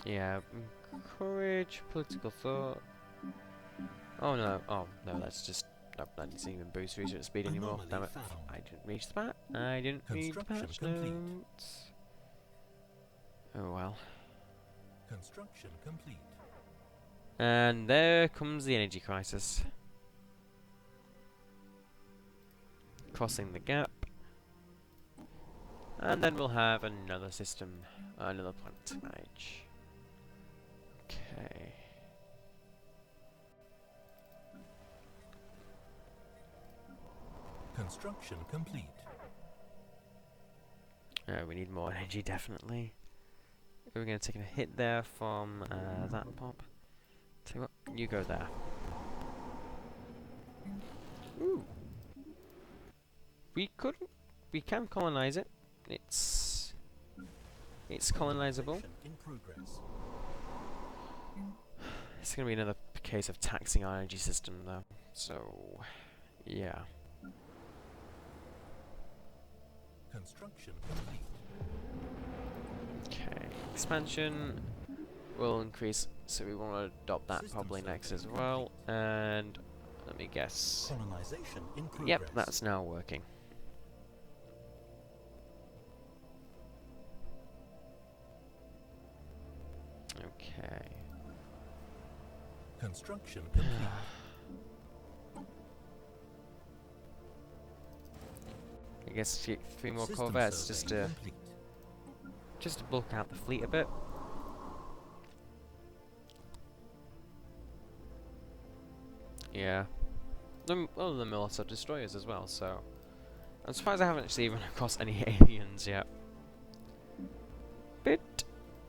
S1: Yeah, encourage political thought. Oh no, that's just, nope, that doesn't even boost research speed anymore.
S3: Anomaly
S1: Damn it.
S3: found.
S1: I didn't reach the patch. I didn't read the patch
S3: Construction complete.
S1: notes. Oh well.
S3: Construction complete.
S1: And there comes the energy crisis. Crossing the gap. And then we'll have another system, another planet to manage. Okay.
S3: Construction complete.
S1: We need more energy, definitely. We're going to take a hit there from that pop. Tell you what, you go there. Ooh. We can colonize it. It's colonizable.
S3: In progress.
S1: It's going to be another case of taxing our energy system, though. So, yeah.
S3: Construction complete.
S1: Okay, expansion will increase, so we want to adopt that
S3: System
S1: probably next as
S3: survey
S1: well. And let me guess.
S3: Colonization in progress.
S1: Yep, that's now working. Okay.
S3: Construction complete.
S1: I guess get 3 more
S3: System
S1: corvettes
S3: survey complete.
S1: just to bulk out the fleet a bit. Yeah. All of them are also destroyers as well, so I'm surprised I haven't actually even crossed any aliens yet. But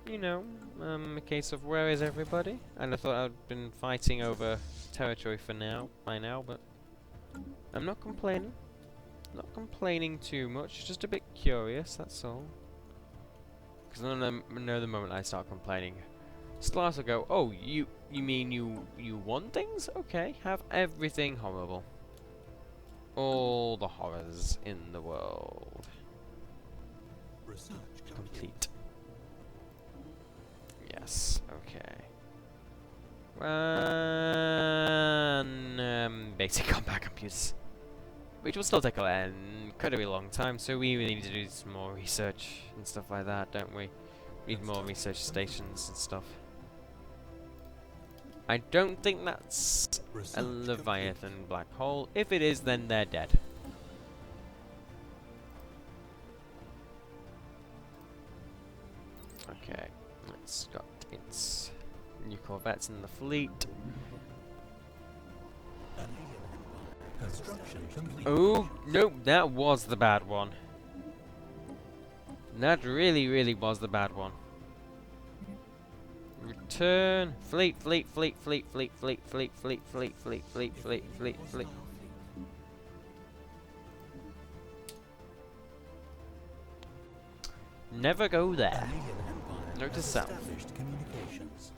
S1: you know, a case of where is everybody? And I thought I'd been fighting over territory by now, but I'm not complaining. Not complaining too much, just a bit curious, that's all. Because I know the moment I start complaining, Stellaris will go, oh, you mean you want things? Okay, have everything horrible. All the horrors in the world.
S3: Research
S1: Complete. Yes, okay. Run basic combat computers. Which will still take an incredibly long time, so we really need to do some more research and stuff like that, don't we? Need more research stations and stuff. I don't think that's a Leviathan black hole. If it is, then they're dead. Okay, it's got its new corvettes in the fleet.
S3: Construction complete.
S1: Oh, nope, that was the bad one. That really was the bad one. Return. Fleet. Never go there.
S3: Alien Empire
S1: Note to
S3: has
S1: self.
S3: established communications.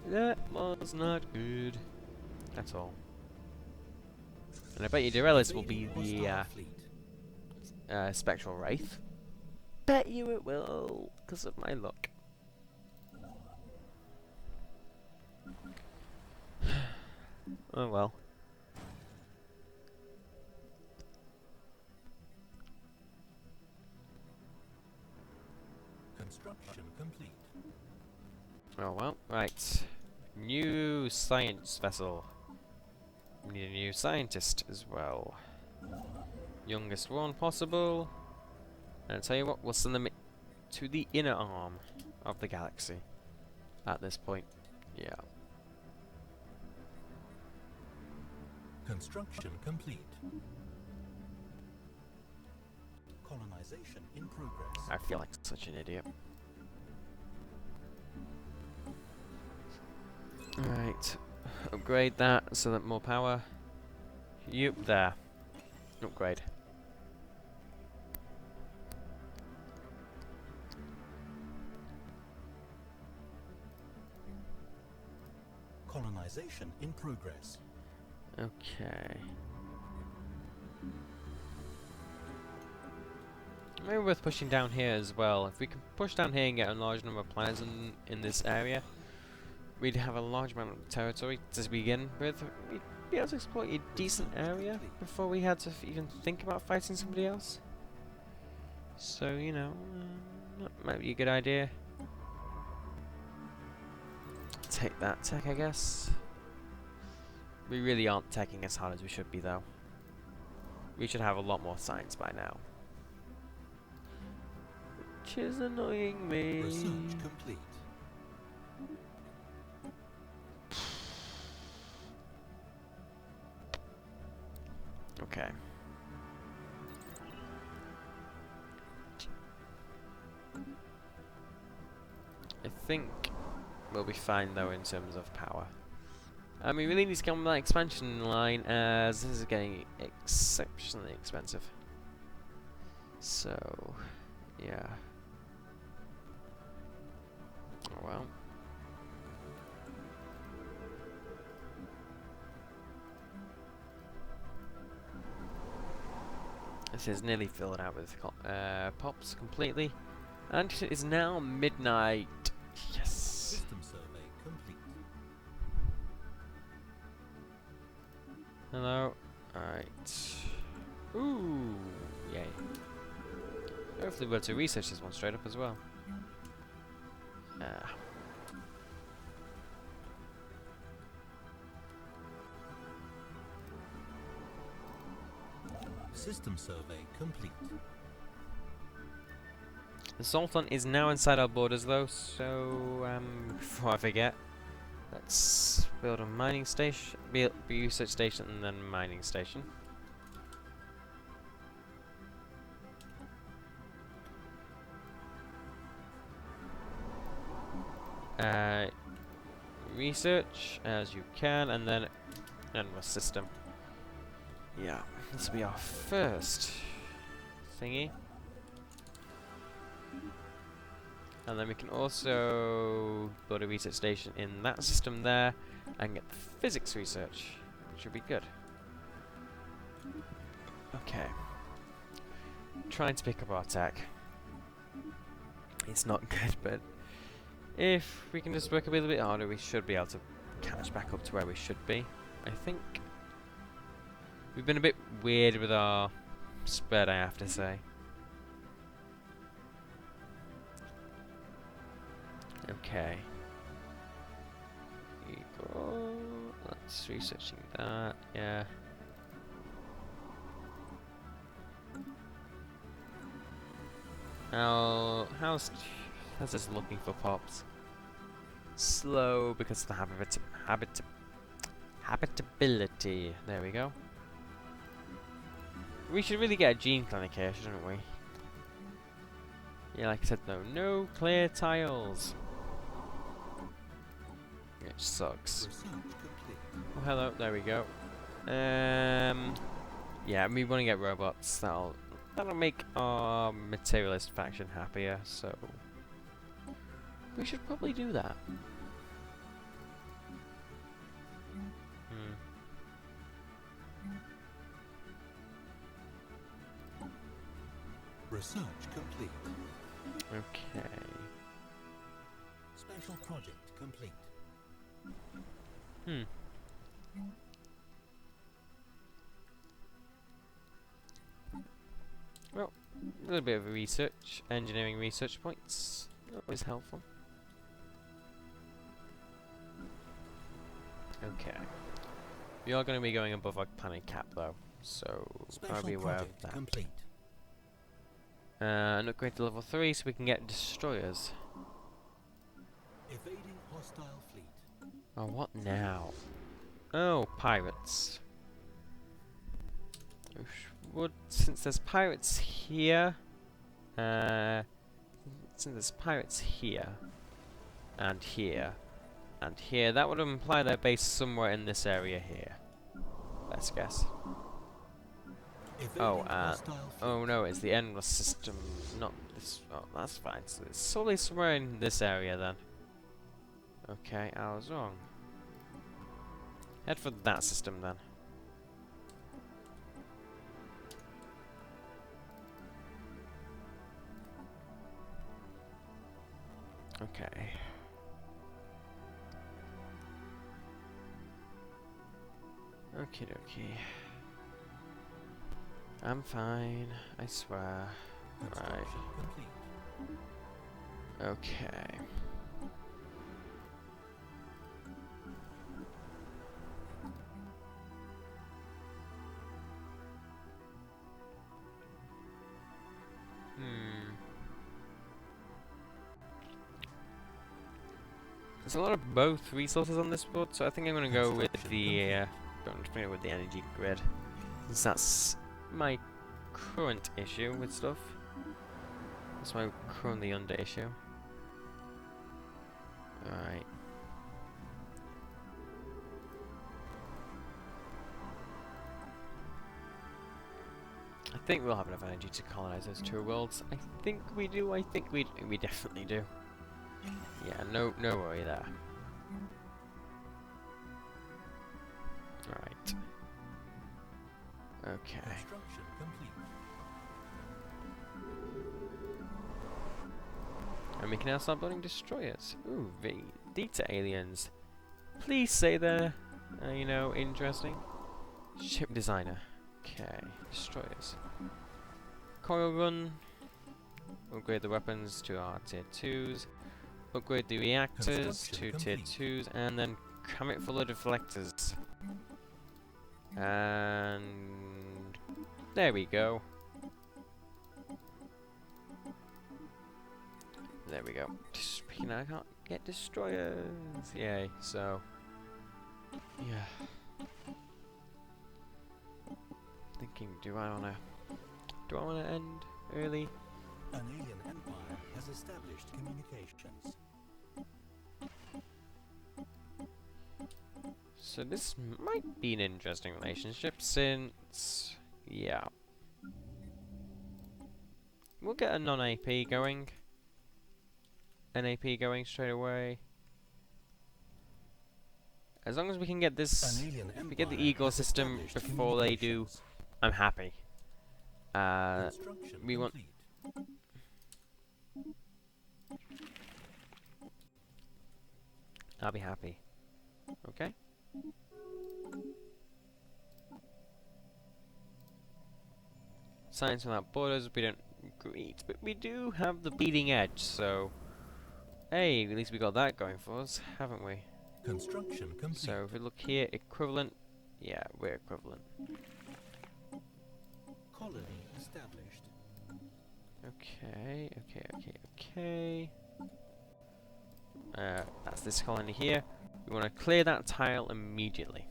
S1: That was not good at all. And I bet you Dorelis will be the Spectral Wraith. Bet you it will, because of my luck. Oh well.
S3: Construction complete.
S1: Oh well, right. New science vessel. We need a new scientist as well. Youngest one possible. And I'll tell you what, we'll send them to the inner arm of the galaxy at this point. Yeah.
S3: Construction complete. Colonization in progress.
S1: I feel like such an idiot. Right. Upgrade that so that more power. Yep, there. Upgrade.
S3: Colonization in progress.
S1: Okay. Maybe worth pushing down here as well. If we can push down here and get a large number of planets in this area, we'd have a large amount of territory to begin with. We'd be able to exploit a decent area before we had to even think about fighting somebody else. So, you know, that might be a good idea. Take that tech, I guess. We really aren't teching as hard as we should be, though. We should have a lot more science by now. Which is annoying me.
S3: Research complete.
S1: Okay. I think we'll be fine though in terms of power. I mean, we really need to get on that expansion line as this is getting exceptionally expensive. So, yeah. Oh well. This is nearly filled out with pops completely. And it is now midnight. Yes.
S3: System survey complete.
S1: Hello. Alright. Ooh. Yay. Hopefully we'll be able to research this one straight up as well.
S3: System survey complete.
S1: The Sultan is now inside our borders though, so before I forget, let's build a mining station, build a research station and then mining station. research as you can, and then endless system. Yeah, this will be our first thingy. And then we can also build a research station in that system there and get the physics research, which would be good. Okay. Trying to pick up our tech. It's not good, but if we can just work a little bit harder, we should be able to catch back up to where we should be. I think we've been a bit weird with our spread, I have to say. Okay. Eagle. That's researching that, yeah. Now, how's this looking for pops? Slow because of the habitability. There we go. We should really get a gene clinic here, shouldn't we? Yeah, like I said, though, no clear tiles. It sucks. Oh, hello. There we go. Yeah, we want to get robots. That'll make our materialist faction happier. So we should probably do that.
S3: Research complete.
S1: Okay.
S3: Special project complete.
S1: Well, a little bit of research, engineering research points. Always helpful. Okay. We are going to be going above our planet cap though, so I'll be aware of that.
S3: Complete.
S1: And upgrade to level 3 so we can get destroyers.
S3: Evading hostile fleet.
S1: Oh, what now? Oh, pirates. Since there's pirates here, and here, that would imply they're based somewhere in this area here. Let's guess. Oh, oh no, it's the endless system, not this. Oh, that's fine. So it's solely somewhere in this area then. Okay, I was wrong. Head for that system then. Okay. Okie dokie. I'm fine, I swear. Right. Okay. There's a lot of both resources on this board, so I think I'm going to go with the with the energy grid, since that's my current issue with stuff. That's my currently under issue. Alright. I think we'll have enough energy to colonize those two worlds. I think we do. I think we definitely do. Yeah, no worry there. Right. Okay.
S3: Construction complete.
S1: And we can now start building destroyers. Ooh, Vita aliens. Please say they're, you know, interesting. Ship designer. Okay, destroyers. Coil gun. Upgrade the weapons to our tier 2s. Upgrade the reactors to tier 2s, and then cram it full of deflectors. And there we go. There we go. You know, I can't get destroyers. Yay! So, yeah. Thinking, do I wanna end early?
S3: An alien empire has established communications.
S1: So this might be an interesting relationship since, yeah. We'll get a non-AP going. An AP going straight away. As long as we can get this, if we get the Eagle system before they do, I'm happy. We want... I'll be happy. Okay? Science without borders, we don't greet, but we do have the bleeding edge, so... Hey, at least we got that going for us, haven't we?
S3: Construction complete.
S1: So if we look here, equivalent, yeah, we're equivalent.
S3: Colony established.
S1: Okay. That's this colony here. We want to clear that tile immediately.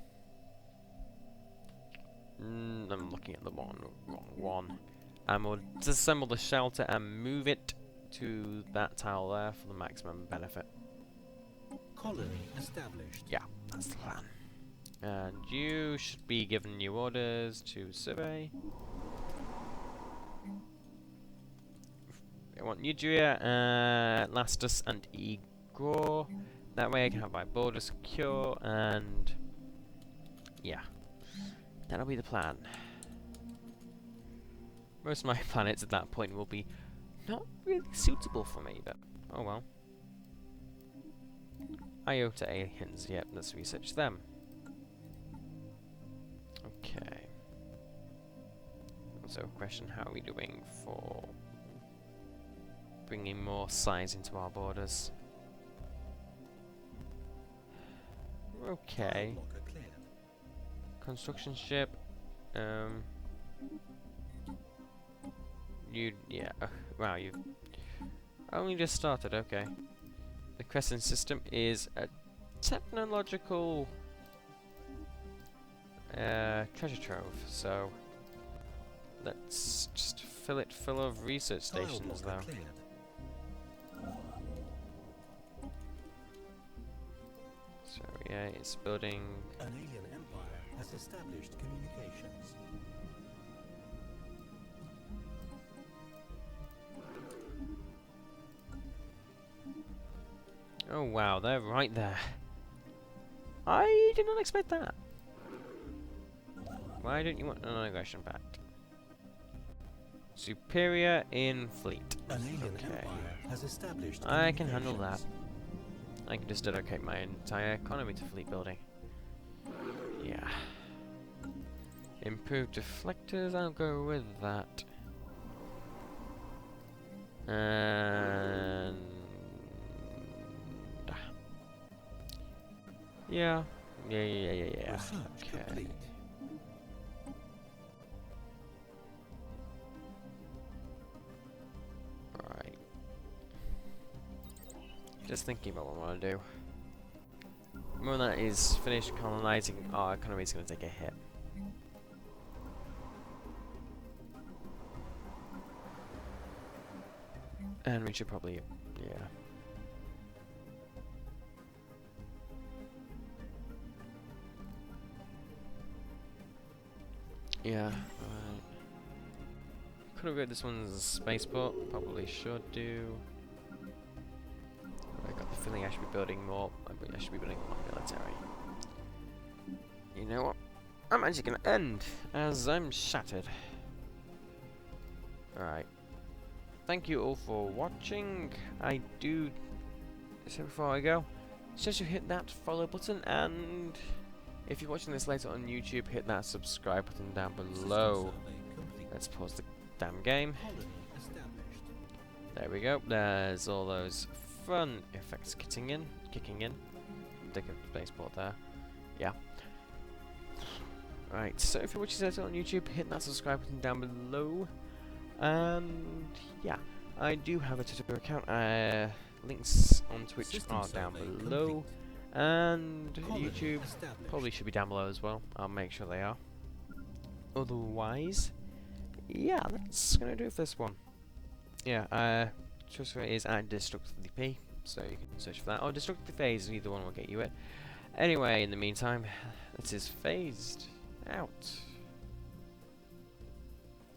S1: I'm looking at the wrong one. And we'll disassemble the shelter and move it to that tile there for the maximum benefit.
S3: Colony established.
S1: Yeah, that's the plan. And you should be given new orders to survey. I want Udria, Lastus, and Igor. That way I can have my border secure, and yeah, that'll be the plan. Most of my planets at that point will be not really suitable for me, but oh well. Iota aliens, yep, let's research them. Okay. Also, question: how are we doing for bringing more size into our borders? Okay. Construction ship. Wow, you've only just started. Okay. The Crescent system is a technological treasure trove. So let's just fill it full of research stations, though. So yeah, it's building.
S3: An alien empire has established communications.
S1: Oh wow, they're right there. I did not expect that. Why don't you want an aggression pact? Superior in fleet.
S3: An alien empire has established
S1: I can handle that. I can just dedicate my entire economy to fleet building. Yeah. Improved deflectors, I'll go with that. And yeah. Okay. Right. Just thinking about what I want to do. When that is finished colonizing, our economy is going to take a hit. And we should probably, yeah. Yeah, right. Could have got this one's a spaceport, probably should do. I got the feeling I should be building more, I should be building more military. You know what? I'm actually going to end, as I'm shattered. Alright. Thank you all for watching. I do say before I go, just to hit that follow button, and if you're watching this later on YouTube, hit that subscribe button down below. Let's pause the damn game. There we go. There's all those fun effects kicking in. Take a spaceport there. Yeah. Right, so if you're watching this on YouTube, hit that subscribe button down below. And yeah, I do have a Twitter account. Links on Twitch are down below. And YouTube probably should be down below as well. I'll make sure they are. Otherwise, yeah, that's gonna do it for this one. Yeah, Twitter is at DestructiveP, so you can search for that. Or Destructive Phase, either one will get you it. Anyway, in the meantime, this is phased out.